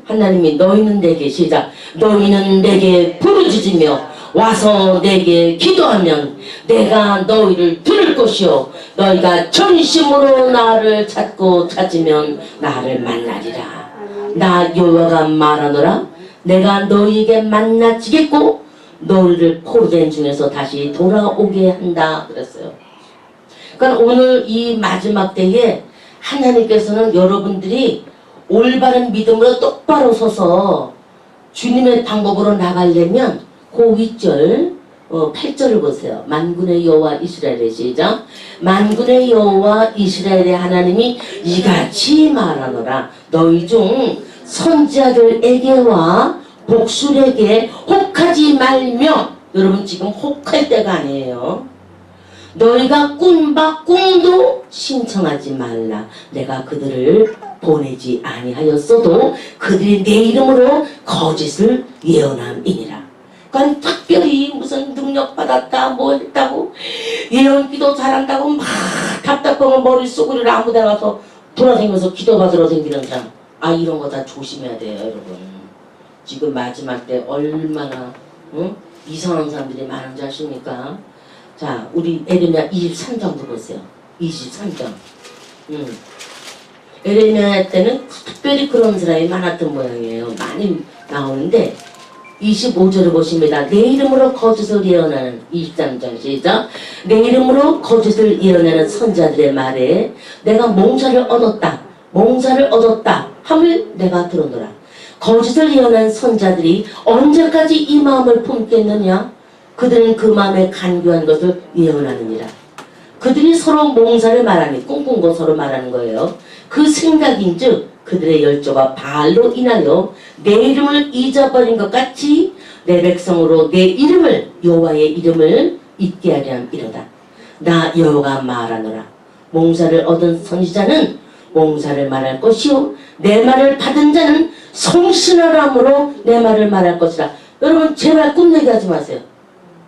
하나님이 너희는 내게 시작. 너희는 내게 부르짖으며 와서 내게 기도하면 내가 너희를 들을 것이요 너희가 전심으로 나를 찾고 찾으면 나를 만나리라. 나 여호와가 말하노라. 내가 너희에게 만나지겠고 너희를 포로된 중에서 다시 돌아오게 한다 그랬어요. 그러니까 오늘 이 마지막 때에 하나님께서는 여러분들이 올바른 믿음으로 똑바로 서서 주님의 방법으로 나가려면 그 윗절 8절을 보세요. 만군의 여호와 이스라엘의 시작. 만군의 여호와 이스라엘의 하나님이 이같이 말하노라. 너희 중 선지자들에게와 복술에게 혹하지 말며. 여러분 지금 혹할 때가 아니에요. 너희가 꾼바 꿈도 신청하지 말라. 내가 그들을 보내지 아니하였어도 그들이 내 이름으로 거짓을 예언함이니라. 그러니까 특별히 무슨 능력 받았다 뭐 했다고 예언기도 잘한다고 막 답답하면 머릿속으로 아무데 가서 돌아다니면서 기도받으러 다니는 사람, 이런 거 다 조심해야 돼요 여러분. 지금 마지막 때 얼마나 이상한 사람들이 많은지 아십니까? 자, 우리 에레미야 23장도 보세요. 23장. 에레미야 때는 특별히 그런 사람이 많았던 모양이에요. 많이 나오는데 25절을 보십니다. 내 이름으로 거짓을 예언하는 23장 시작. 내 이름으로 거짓을 예언하는 선자들의 말에 내가 몽사를 얻었다 함을 내가 들었노라. 거짓을 예언한 선자들이 언제까지 이 마음을 품겠느냐? 그들은 그 마음에 간교한 것을 예언하느니라. 그들이 서로 몽사를 말하니 꿈꾼 거 서로 말하는 거예요. 그 생각인즉 그들의 열조가 바알로 인하여 내 이름을 잊어버린 것 같이 내 백성으로 내 이름을 여호와의 이름을 잊게 하려 함이로다. 나 여호와가 말하노라. 몽사를 얻은 선지자는 몽사를 말할 것이요 내 말을 받은 자는 성신하람으로 내 말을 말할 것이라. 여러분 제발 꿈내기 하지 마세요.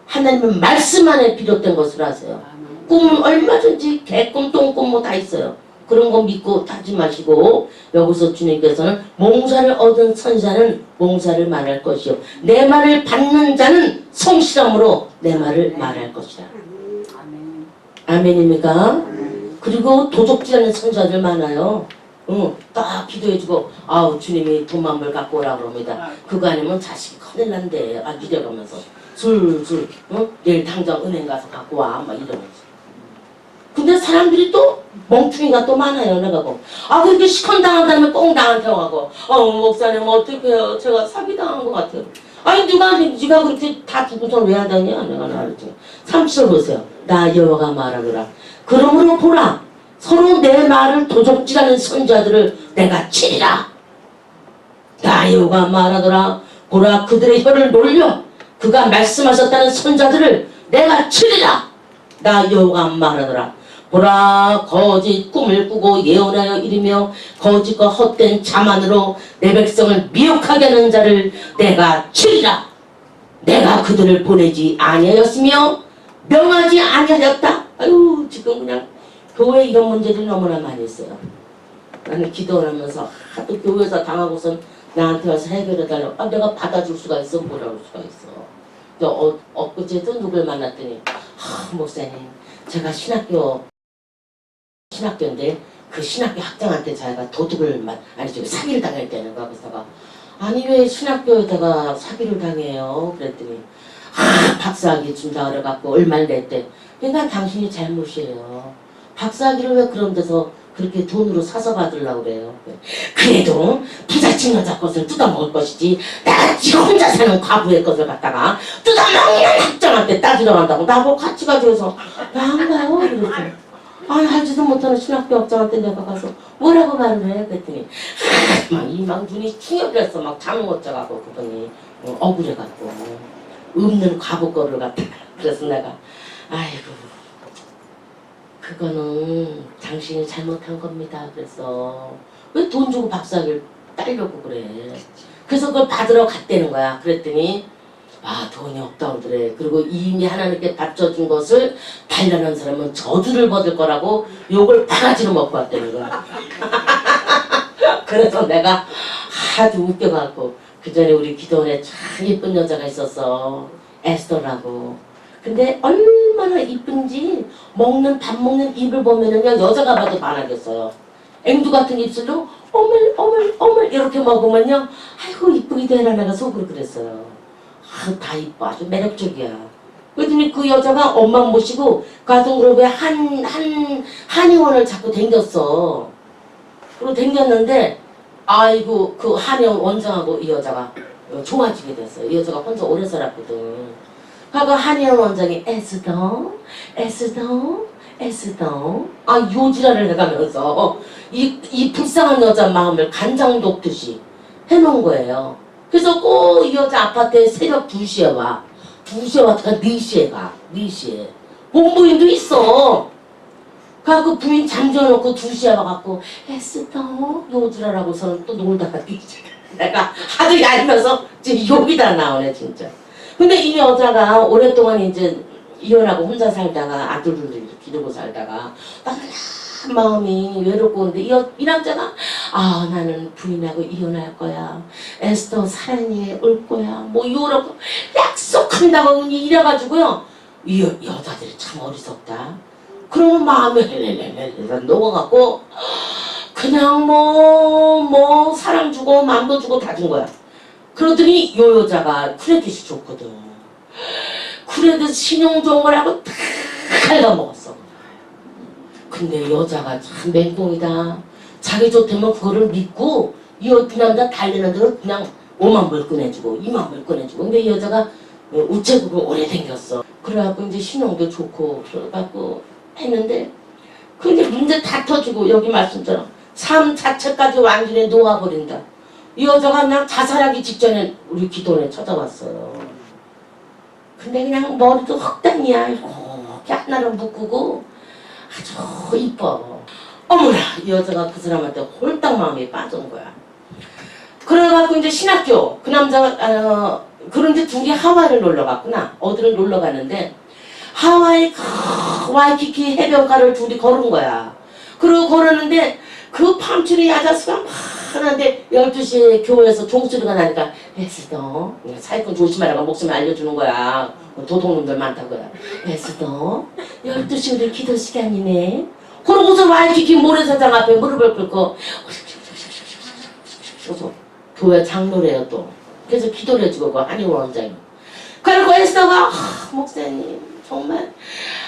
하나님은 말씀 안에 비롯된 것을 하세요. 꿈은 얼마든지 개꿈, 똥꿈 뭐 다 있어요. 그런 거 믿고 하지 마시고 여기서 주님께서는 몽사를 얻은 선자는 몽사를 말할 것이요 내 말을 받는 자는 성실함으로 내 말을 말할 것이라. 아멘입니까? 그리고 도적질하는 선자들 많아요. 딱 기도해주고 주님이 돈만불 갖고 오라 그럽니다. 그거 아니면 자식이 큰일 난대. 이래가면서 술술 내일 당장 은행 가서 갖고 와 막 이러면서. 근데 사람들이 또 멍충이가 또 많아요. 내가 보고 그렇게 시컨당한다면 꼭 나한테 와가고 목사님 어떡해요. 제가 사기당한 것 같아요. 네가 그렇게 다 두고서 왜 하다냐. 내가 나랬지. 30절 보세요. 나 여호와가 말하노라. 그러므로 보라. 서로 내 말을 도적질하는 선자들을 내가 치리라. 나 여호와가 말하노라. 보라 그들의 혀를 놀려 그가 말씀하셨다는 선자들을 내가 치리라. 나 여호와가 말하노라. 보라 거짓 꿈을 꾸고 예언하여 이르며 거짓과 헛된 자만으로 내 백성을 미혹하게 하는 자를 내가 치리라. 내가 그들을 보내지 아니하였으며 명하지 아니하였다. 지금 그냥 교회 이런 문제들이 너무나 많이 있어요. 나는 기도를 하면서 하도 교회에서 당하고선 나한테 와서 해결해달라고 내가 받아줄 수가 있어? 뭐라고 수가 있어? 엊그제도 누굴 만났더니 목사님 제가 신학교인데 그 신학교 학장한테 자기가 도둑을 사기를 당할 때는 거기서가 왜 신학교에다가 사기를 당해요? 그랬더니 박사학위 준다 그래갖고 얼마를 냈대. 그러니까 당신이 잘못이에요. 박사학위를 왜 그런 데서 그렇게 돈으로 사서 받으려고 그래요. 그래도 부잣집 여자 것을 뜯어먹을 것이지 나같이 혼자 사는 과부의 것을 갖다가 뜯어먹는 학장한테 따지러 간다고 나보고 같이 가져서 안 가요? 그랬어요. 하지도 못하는 신학교 학장한테 내가 가서 뭐라고 말을 해? 그랬더니 막 눈이 충혈을 했어. 막 잠을 못 자갖고 그분이 억울해갖고 없는 과부 거를 갖다가. 그래서 내가 그거는 당신이 잘못한 겁니다. 그래서 왜 돈 주고 박사학위를 따려고 그래. 그래서 그걸 받으러 갔다는 거야. 그랬더니 돈이 없다고 그래. 그리고 이미 하나님께 바쳐준 것을 달라는 사람은 저주를 받을 거라고 욕을 바가지로 먹고 왔다는 거야. 그래서 내가 아주 웃겨갖고 그 전에 우리 기도원에 참 예쁜 여자가 있었어. 에스더라고. 근데 얼마나 이쁜지 밥 먹는 입을 보면은요 여자가 봐도 반하겠어요. 앵두 같은 입술로 어물 이렇게 먹으면요 아이고 이쁘기도 해라. 내가 속으로 그랬어요. 다 이뻐. 아주 매력적이야. 그랬더니 그 여자가 엄마 모시고 가정그룹에 한의원을 자꾸 댕겼어. 그리고 댕겼는데 아이고 그 한의원 원장하고 이 여자가 좋아지게 됐어. 이 여자가 혼자 오래 살았거든. 그러니까 한의원 원장이 에스더 요지라를 해가면서 이 불쌍한 여자 마음을 간장 녹듯이 해놓은 거예요. 그래서 꼭 이 여자 아파트에 새벽 2시에 와. 2시에 왔다가 4시에 가. 4시에. 본부인도 있어. 그래갖고 부인 잠재워놓고 2시에 와갖고 에스더 요지라라고서는 또 놀다가 내가 하도 얄면서 지금 욕이 다 나오네 진짜. 근데 이 여자가 오랫동안 이제 이혼하고 혼자 살다가 아들을 이렇게 기르고 살다가 한 마음이 외롭고 근데 이 남자가 나는 부인하고 이혼할 거야. 에스더 사랑해 올 거야. 뭐 이혼하고 약속한다고 이래가지고요. 이 여자들이 참 어리석다. 그러면 마음이 헬렐렐렐 녹아갖고 그냥 뭐 사랑 주고 마음도 주고 다 준 거야. 그러더니 요 여자가 크레딧이 좋거든. 크레딧 신용 좋은 거라고 다 갉아먹었어. 근데 여자가 참 맹꽁이다. 자기 좋다면 그거를 믿고 이 남자 달리는 대로 그냥 5만 불 꺼내주고 2만 불 꺼내주고. 근데 이 여자가 우체국을 오래 댕겼어. 그래갖고 이제 신용도 좋고 그래갖고 했는데 그 이제 문제 다 터지고 여기 말씀처럼 삶 자체까지 완전히 놓아버린다. 이 여자가 그냥 자살하기 직전에 우리 기도원에 찾아왔어요. 근데 그냥 머리도 흑당이야. 이렇게 하나를 묶고 아주 이뻐. 어머나 이 여자가 그 사람한테 홀딱 마음이 빠진 거야. 그래갖고 이제 신학교 그 남자가 그런 이제 둘이 하와이를 놀러 갔구나. 어디를 놀러 갔는데 하와이 와이키키 해변가를 둘이 걸은 거야. 그리고 걸었는데 그 밤중에 야자수가 막 하는데 12시에 교회에서 종소리가 나니까 에스더 사기꾼 조심하라고 목숨을 알려주는 거야. 도둑놈들 많다고요. 에스더 12시 우리 기도 시간이네. 그러고서 와이키키 모래사장 앞에 무릎을 꿇고 교회 장로래요 또. 그래서 기도를 해주고 그 한의원 원장이. 그리고 에스더가 목사님 정말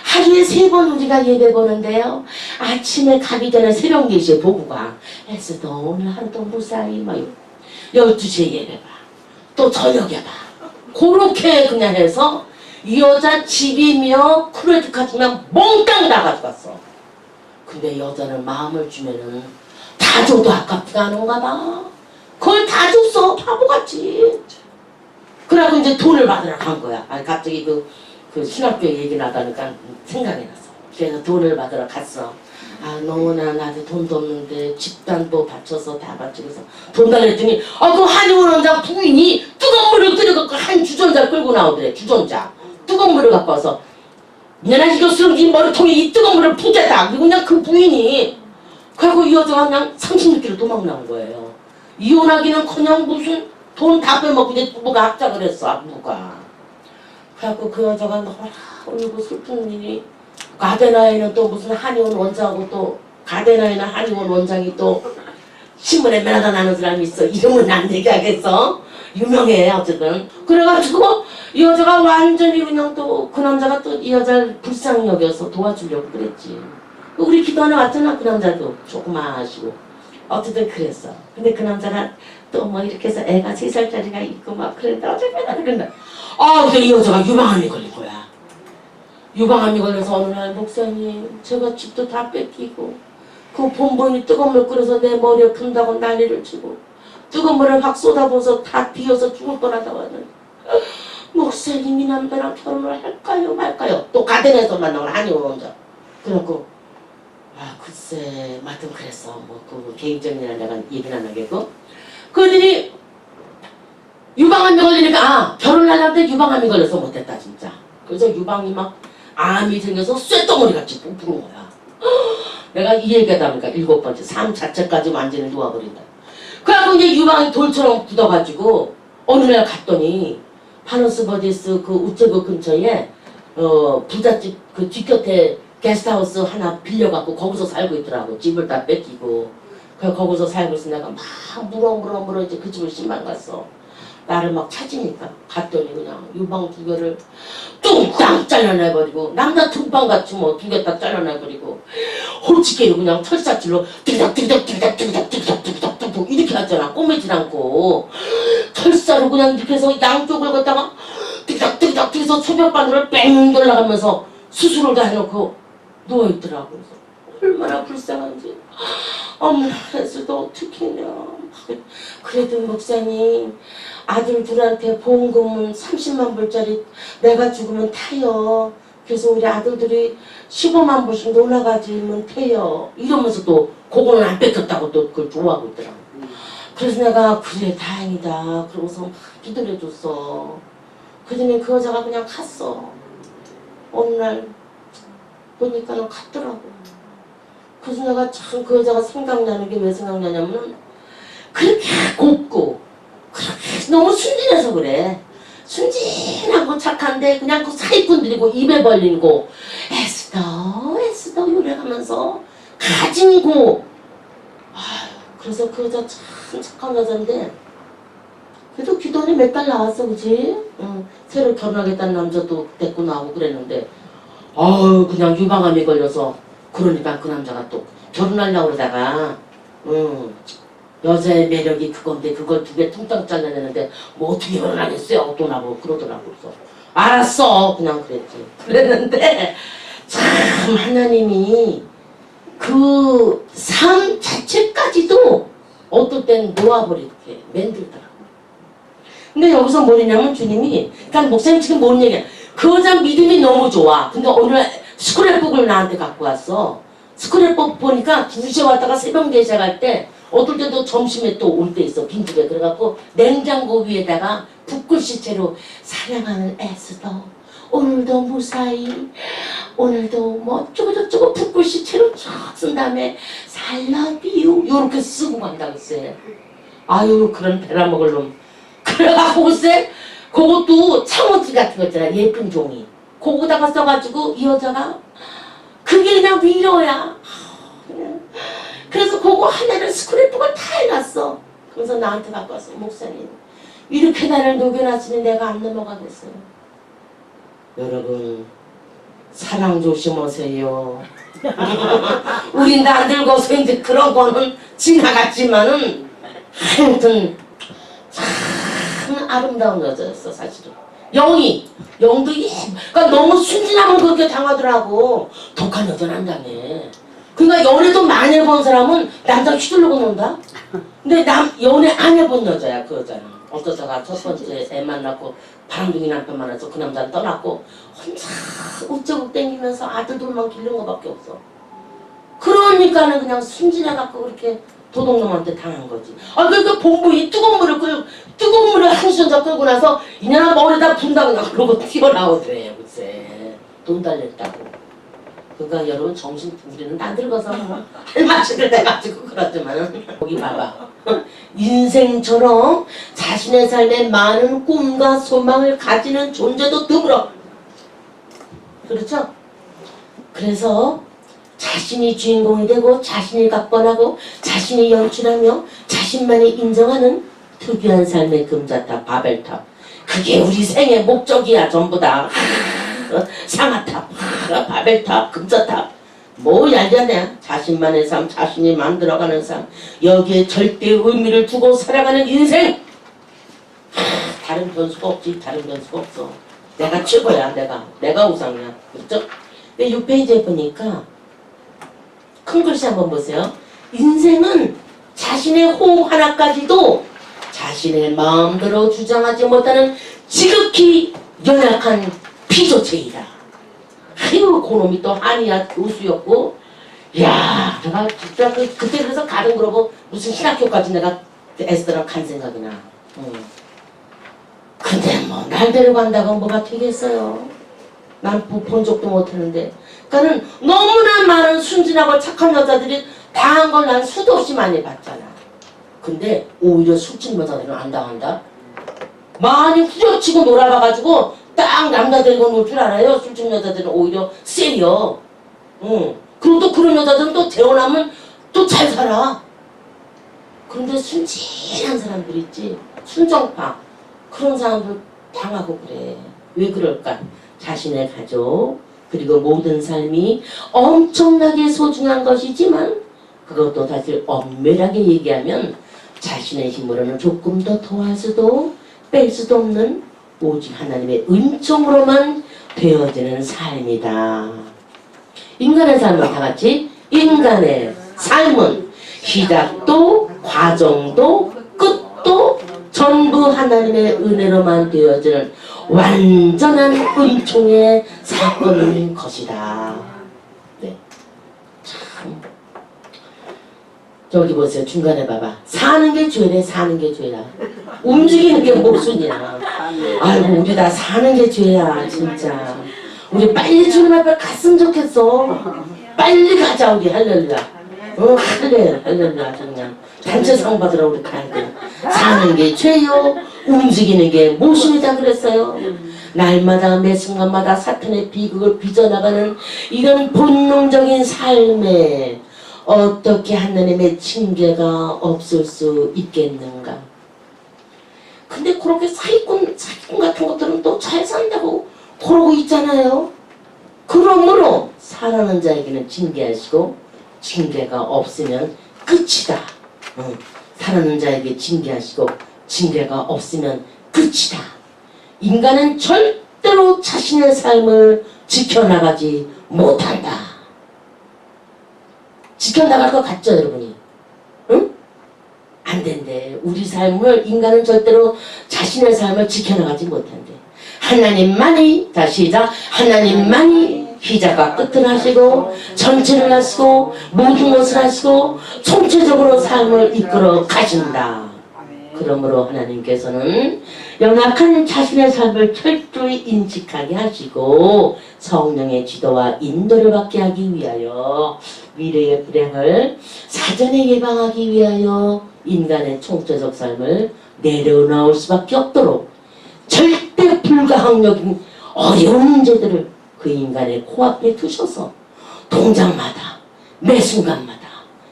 하루에 3번 우리가 예배 보는데요. 아침에 가기 전에 새벽 4시에 보고 가. 에스더 오늘 하루도 무사히 막 12시에 예배 봐. 또 저녁에 봐. 그렇게 그냥 해서 이 여자 집이며 크레딧 카드면 몽땅 다 가져갔어. 근데 여자는 마음을 주면은 다 줘도 아깝지가 않은가 봐. 그걸 다 줬어. 바보같이. 그래갖고 이제 돈을 받으러 간 거야. 아니 갑자기 그 신학교 얘기 나가니까 생각이 났어. 그래서 돈을 받으러 갔어. 너무나 나한테 돈도 없는데 집단도 바쳐서 다 바치고서 돈 달랬더니 그 한의원 원장 부인이 뜨거운 물을 끓여갖고 한 주전자 끌고 나오더래. 주전자. 뜨거운 물을 갖고 와서 내가 이거 쓰러진 머리통에 이 뜨거운 물을 푸대다. 그리고 그냥 그 부인이 그리고 이 여자가 그냥 36km 도망 나온 거예요. 이혼하기는커녕 무슨 돈 다 빼먹고 이제 부부가 합작을 했어. 부부가. 그래갖고 그 여자가 너무 울고 슬픈 일이 가데나에는 또 무슨 한의원 원장하고 또 가데나에는 한의원 원장이 또 신문에 매나다 나는 사람이 있어. 이름은 안 얘기하겠어. 유명해 어쨌든. 그래가지고 이 여자가 완전히 그냥 또 그 남자가 또 이 여자를 불쌍히 여겨서 도와주려고 그랬지. 우리 기도하러 왔잖아. 그 남자도 조그마하시고 어쨌든 그랬어. 근데 그 남자가 또 뭐 이렇게 해서 애가 3살짜리가 있고 막 그랬다. 어쨌든 그런다. 근데 이 여자가 유방암이 걸린 거야. 유방암이 걸려서 어느 날 목사님 제가 집도 다 뺏기고 그 본본이 뜨거운 물 끓여서 내 머리에 푼다고 난리를 치고 뜨거운 물을 확 쏟아부어서 다 비어서 죽을 뻔하다고 하는 목사님 이 남자랑 결혼을 할까요 말까요? 또 가덴에서 만나고 한의원 원장. 그래갖고 글쎄 하여튼 그랬어. 그 개인적인 내가 얘기는 안 하겠고 그러더니 유방암이 걸리니까 결혼을 하려는데 유방암이 걸려서 못했다 진짜. 그래서 유방이 막 암이 생겨서 쇳덩어리같이 부풀은 거야. 내가 이 얘기하다 보니까 7번째 삶 자체까지 완전히 놓아버린다. 그래갖고 이제 유방이 돌처럼 굳어가지고 어느 날 갔더니 파노스버디스 그 우체국 근처에 부잣집 그 뒷곁에 게스트하우스 하나 빌려갖고 거기서 살고 있더라고. 집을 다 뺏기고. 그래서 거기서 살고 있어. 내가 막 물어 이제 그 집을 신방 갔어. 나를 막 찾으니까 갔더니 그냥 유방 2개를 뚱땅 잘라내버리고 남자 등방같이 뭐 2개 딱 잘라내버리고 홀치기로 그냥 철사질로 띠덕띠덕띠덕띠덕띠덕띠덕띠덕 이렇게 하잖아. 꼬매질 않고 철사로 그냥 이렇게 해서 양쪽을 갖다가 띠덕띠덕 해서 소변바늘을 뺑 돌아가면서 수술을 다 해놓고 누워있더라고. 그래서 얼마나 불쌍한지 어머나 해서도 어떡했냐. 그래도 목사님 아들 둘한테 보험금은 30만 불짜리 내가 죽으면 타요. 그래서 우리 아들들이 15만 불씩 놀아가지면 돼요. 이러면서 또 그거는 안 뺏겼다고 또 그걸 좋아하고 있더라고. 그래서 내가 그래 다행이다 그러고서 막 기도해줬어. 그러더니 그 여자가 그냥 갔어. 어느 날 보니까는 갔더라고. 그래서 내가 참 그 여자가 생각나는 게 왜 생각나냐면 그렇게 곱고 그렇게 너무 순진해서 그래. 순진하고 착한데 그냥 그 사기꾼들이고 입에 벌리고 에스더 에스더 요래가면서 가진고 그래서 그 여자 참 착한 여잔데 그래도 기도원이 몇 달 나왔어 그치? 응. 새로 결혼하겠다는 남자도 데리고 나오고 그랬는데 그냥 유방암이 걸려서 그러니까 그 남자가 또 결혼하려고 그러다가 여자의 매력이 그건데 그걸 2개 퉁땅 잘라내는데 뭐 어떻게 결혼하겠어요 또 나보고 그러더라고. 그래서 알았어 그냥 그랬지. 그랬는데 참 하나님이 그 삶 자체까지도 어떨 땐 놓아버리게 만들더라고. 근데 여기서 뭐냐면 주님이 그러니까 목사님 지금 뭔 얘기야. 그 여자 믿음이 너무 좋아. 근데 오늘 스크랩북을 나한테 갖고 왔어. 스크랩북 보니까 2시에 왔다가 새벽 4시에 갈 때 어떨 때도 점심에 또 올 때 있어 빈집에. 그래갖고 냉장고 위에다가 붓글씨체로 사랑하는 에스더 오늘도 무사히 오늘도 뭐 어쩌고저쩌고 붓글씨체로 쫙 쓴 다음에 살라비유 요렇게 쓰고 간다고 글쎄. 아유 그런 베라먹을 놈. 그래갖고 글쎄 그것도 창호지 같은 거 있잖아. 예쁜 종이 그거다가 써가지고 이 여자가 그게 그냥 위로야. 그래서 그거 하나를 스크랩북을 다 해놨어. 그래서 나한테 갖고 왔어. 목사님 이렇게 나를 녹여놨으니 내가 안 넘어가겠어요. 여러분 사랑 조심하세요. 우린 다 늙어서 이제 그런 거는 지나갔지만은 하여튼 참 아름다운 여자였어 사실은. 영도 그러니까 너무 순진하면 그렇게 당하더라고. 독한 여자는 안 당해. 그러니까 연애도 많이 해본 사람은 남자 휘둘르고 논다. 근데 연애 안 해본 여자야 그 여자는. 어쩌다가 첫 번째 애 만났고 바람둥이 남편 만나서 그 남자는 떠났고 혼자 우쩍 땡기면서 아들 둘만 기른 거밖에 없어. 그러니까는 그냥 순진해갖고 그렇게 도둑놈한테 당한 거지. 그러니까 본부 이 뜨거운 물을 한 시간자 끌고 나서 이년아 머리다 분다 그냥 그러고 튀어나오더래요. 글쎄 돈 달랬다고. 그러니까 여러분 정신 우리는 다 늙어서 할 맛을 내가지고 그렇지만은 거기 봐봐. 인생처럼 자신의 삶에 많은 꿈과 소망을 가지는 존재도 드물어. 그렇죠? 그래서 자신이 주인공이 되고 자신이 각본하고 자신이 연출하며 자신만이 인정하는 특유한 삶의 금자탑 바벨탑. 그게 우리 생의 목적이야 전부 다. 상아탑, 바벨탑, 금자탑 뭐 얄잖아. 자신만의 삶, 자신이 만들어가는 삶, 여기에 절대 의미를 두고 살아가는 인생. 다른 변수가 없지. 다른 변수가 없어. 내가 최고야. 내가 우상이야. 그렇죠? 근데 6페이지에 보니까 큰 글씨 한번 보세요. 인생은 자신의 호흡 하나까지도 자신의 마음대로 주장하지 못하는 지극히 연약한 피조체이다. 아유 그놈이 또 한의학 교수였고 야 내가 진짜 그때 그래서 가든 그러고 무슨 신학교까지 내가 에스더랑 간 생각이 나. 근데 뭐 날 데려간다고 뭐가 되겠어요. 난 본 적도 못했는데. 그러니까는 너무나 많은 순진하고 착한 여자들이 당한 걸 난 수도 없이 많이 봤잖아. 근데 오히려 술집 여자들은 안 당한다. 많이 후려치고 놀아봐가지고 딱 남자 데리고 놀 줄 알아요. 술집 여자들은 오히려 세요. 그리고 또 그런 여자들은 또 태어나면 또 잘 살아. 그런데 순진한 사람들 있지. 순정파. 그런 사람들 당하고 그래. 왜 그럴까? 자신의 가족 그리고 모든 삶이 엄청나게 소중한 것이지만 그것도 사실 엄밀하게 얘기하면 자신의 힘으로는 조금 더 더할 수도 뺄 수도 없는 오직 하나님의 은총으로만 되어지는 삶이다. 인간의 삶은 다 같이 인간의 삶은 시작도 과정도 끝도 전부 하나님의 은혜로만 되어지는 완전한 은총의 사건인 것이다. 네. 참. 저기 보세요. 중간에 봐봐. 사는 게 죄래. 사는 게 죄야. 움직이는 게 모순이야. 아이고 우리 다 사는 게 죄야. 진짜. 우리 빨리 주님 앞에 갔으면 좋겠어. 빨리 가자 우리 할렐루야. 할렐루야. 그냥 단체상 받으러 우리 가야 돼. 사는 게 죄요. 움직이는 게 모순이다 그랬어요. 날마다 매 순간마다 사탄의 비극을 빚어나가는 이런 본능적인 삶에 어떻게 하나님의 징계가 없을 수 있겠는가? 근데 그렇게 사기꾼 같은 것들은 또 잘 산다고 그러고 있잖아요. 그러므로 살아가는 자에게는 징계하시고 징계가 없으면 끝이다. 살아가는 자에게 징계하시고 징계가 없으면 끝이다. 인간은 절대로 자신의 삶을 지켜나가지 못한다. 지켜나갈 것 같죠 여러분이? 응? 안 된대. 우리 삶을 인간은 절대로 자신의 삶을 지켜나가지 못한대. 하나님만이, 자 시작, 하나님만이 시작과 끝을 하시고 전체를 하시고 모든 것을 하시고 총체적으로 삶을 이끌어 가신다. 그러므로 하나님께서는 연약한 자신의 삶을 철저히 인식하게 하시고 성령의 지도와 인도를 받게 하기 위하여 미래의 불행을 사전에 예방하기 위하여 인간의 총체적 삶을 내려놓을 수밖에 없도록 절대 불가항력인 어려운 문제들을 그 인간의 코앞에 두셔서 동작마다 매 순간마다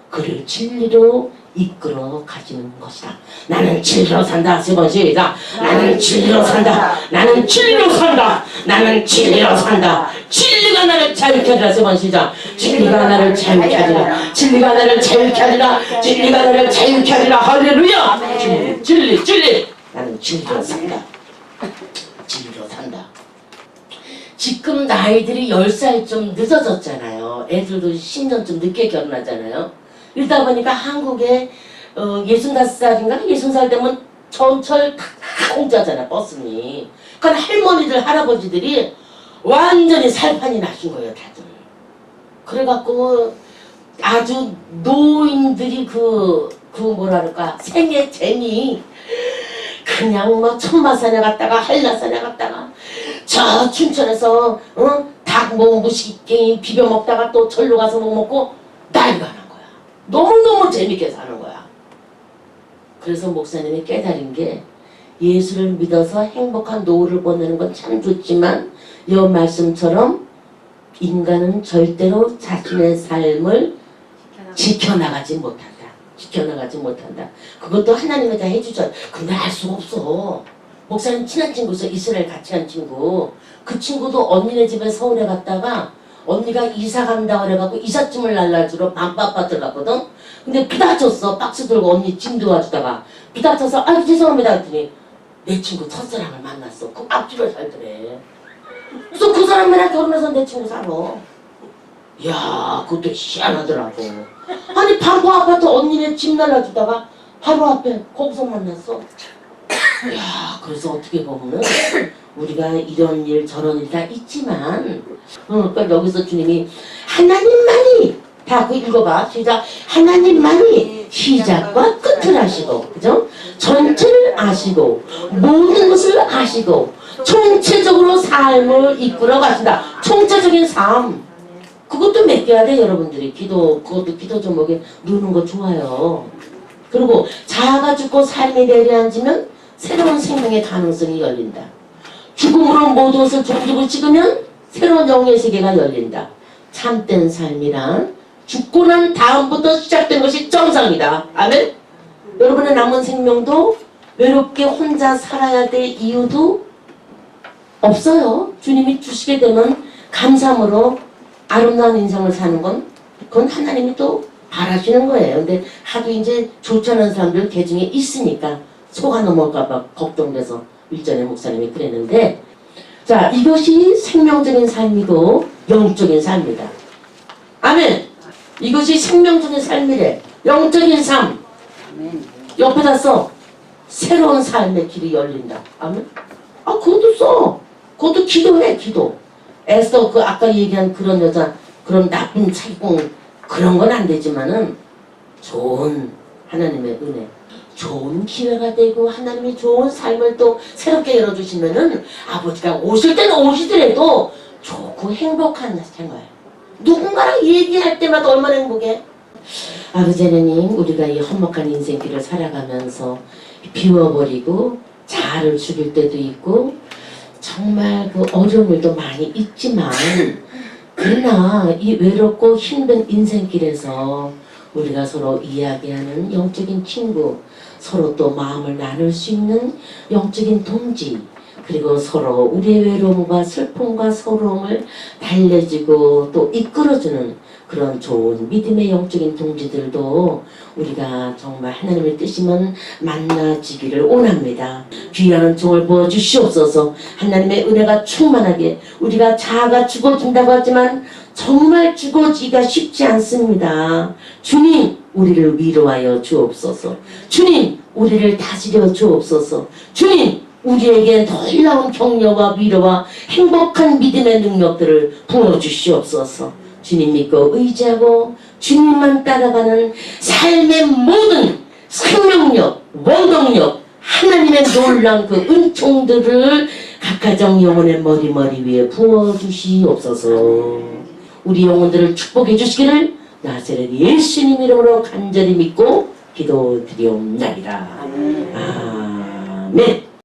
그를 진리로 이끌어 가시는 것이다. 나는 진리로 산다. 세 번 시작. 나는 진리로 산다. 나는 진리로 산다. 나는 진리로 산다. 진리가 나를 자유케 하리라. 세 번 시작. 진리가 나를 자유케 하리라. 진리가 나를 자유케 하리라. 진리가 나를 자유케 하리라. 할렐루야. 진리. 나는 진리로 산다. 진리로 산다. 지금 나이들이 10살 좀 늦어졌잖아요. 애들도 10년 좀 늦게 결혼하잖아요. 이러다 보니까 한국에 65살인가? 60살 되면 전철 다 공짜잖아, 버스니. 그러니까 할머니들, 할아버지들이 완전히 살판이 나신 거예요, 다들. 그래갖고 아주 노인들이 뭐랄까, 생애 재미. 그냥 뭐 천마산에 갔다가 한라산에 갔다가 저 춘천에서 닭 뭐 무식갱이 비벼 먹다가 또 절로 가서 뭐 먹고 난리가 나. 너무너무 재밌게 사는 거야. 그래서 목사님이 깨달은 게 예수를 믿어서 행복한 노후를 보내는 건 참 좋지만 이 말씀처럼 인간은 절대로 자신의 삶을 지켜나가지 못한다. 그것도 하나님이 다 해주죠. 근데 알 수가 없어. 목사님 친한 친구 있어. 이스라엘 같이 간 친구. 그 친구도 언니네 집에 서울에 갔다가 언니가 이사 간다고 그래갖고 이삿짐을 날라주러 밤바빠들 갔거든. 근데 부닥쳤어. 박스 들고 언니 짐 도와주다가 부닥쳐서 아유 죄송합니다 했더니 내 친구 첫사랑을 만났어. 그 앞집에 살더래. 그래서 그 사람이랑 결혼해서 내 친구 살아. 이야 그것도 희한하더라고. 아니 바로 아파트 언니네 짐 날라주다가 바로 앞에 거기서 만났어. 이야 그래서 어떻게 보면은 우리가 이런 일 저런 일 다 있지만 그러니까 여기서 주님이 하나님만이 다 그 읽어봐 시작. 하나님만이 시작과 끝을 아시고 그죠? 전체를 아시고 모든 것을 아시고 총체적으로 삶을 이끌어 가신다. 총체적인 삶 그것도 맡겨야 돼 여러분들이. 그것도 기도 제목에 누르는 거 좋아요. 그리고 자아가 죽고 삶이 내려앉으면 새로운 생명의 가능성이 열린다. 죽음으로 모든 것을 종주고 찍으면 새로운 영의 세계가 열린다. 참된 삶이란 죽고 난 다음부터 시작된 것이 정상이다. 아멘? 여러분의 남은 생명도 외롭게 혼자 살아야 될 이유도 없어요. 주님이 주시게 되면 감사함으로 아름다운 인생을 사는 건 그건 하나님이 또 바라시는 거예요. 근데 하도 이제 좋지 않은 사람들 개중에 있으니까 속아 넘어갈까봐 걱정돼서 일전에 목사님이 그랬는데, 자, 이것이 생명적인 삶이고 영적인 삶이다. 아멘. 이것이 생명적인 삶이래. 영적인 삶. 옆에다 써. 새로운 삶의 길이 열린다. 아멘. 아, 그것도 써. 그것도 기도해, 기도. 애써 그 아까 얘기한 그런 여자, 그런 나쁜 사기꾼 그런 건 안 되지만은 좋은 하나님의 은혜, 좋은 기회가 되고 하나님이 좋은 삶을 또 새롭게 열어주시면은 아버지가 오실 때는 오시더라도 좋고 행복한 생활. 누군가랑 얘기할 때마다 얼마나 행복해. 아버지 하나님, 우리가 이 험악한 인생길을 살아가면서 비워버리고 자아를 죽일 때도 있고 정말 그 어려움도 많이 있지만, 그러나 이 외롭고 힘든 인생길에서 우리가 서로 이야기하는 영적인 친구, 서로 또 마음을 나눌 수 있는 영적인 동지, 그리고 서로 우리의 외로움과 슬픔과 서러움을 달래주고 또 이끌어주는 그런 좋은 믿음의 영적인 동지들도 우리가 정말 하나님의 뜻이면 만나지기를 원합니다. 귀한 종을 부어주시옵소서. 하나님의 은혜가 충만하게, 우리가 자아가 죽어진다고 하지만 정말 죽어지기가 쉽지 않습니다. 주님, 우리를 위로하여 주옵소서. 주님, 우리를 다스려 주옵소서. 주님, 우리에게 놀라운 격려와 위로와 행복한 믿음의 능력들을 부어주시옵소서. 주님 믿고 의지하고 주님만 따라가는 삶의 모든 생명력, 원동력, 하나님의 놀라운 그 은총들을 각 가정 영혼의 머리 위에 부어주시옵소서. 우리 영혼들을 축복해 주시기를 나사렛 예수님 이름으로 간절히 믿고 기도드리옵나이다. 아멘.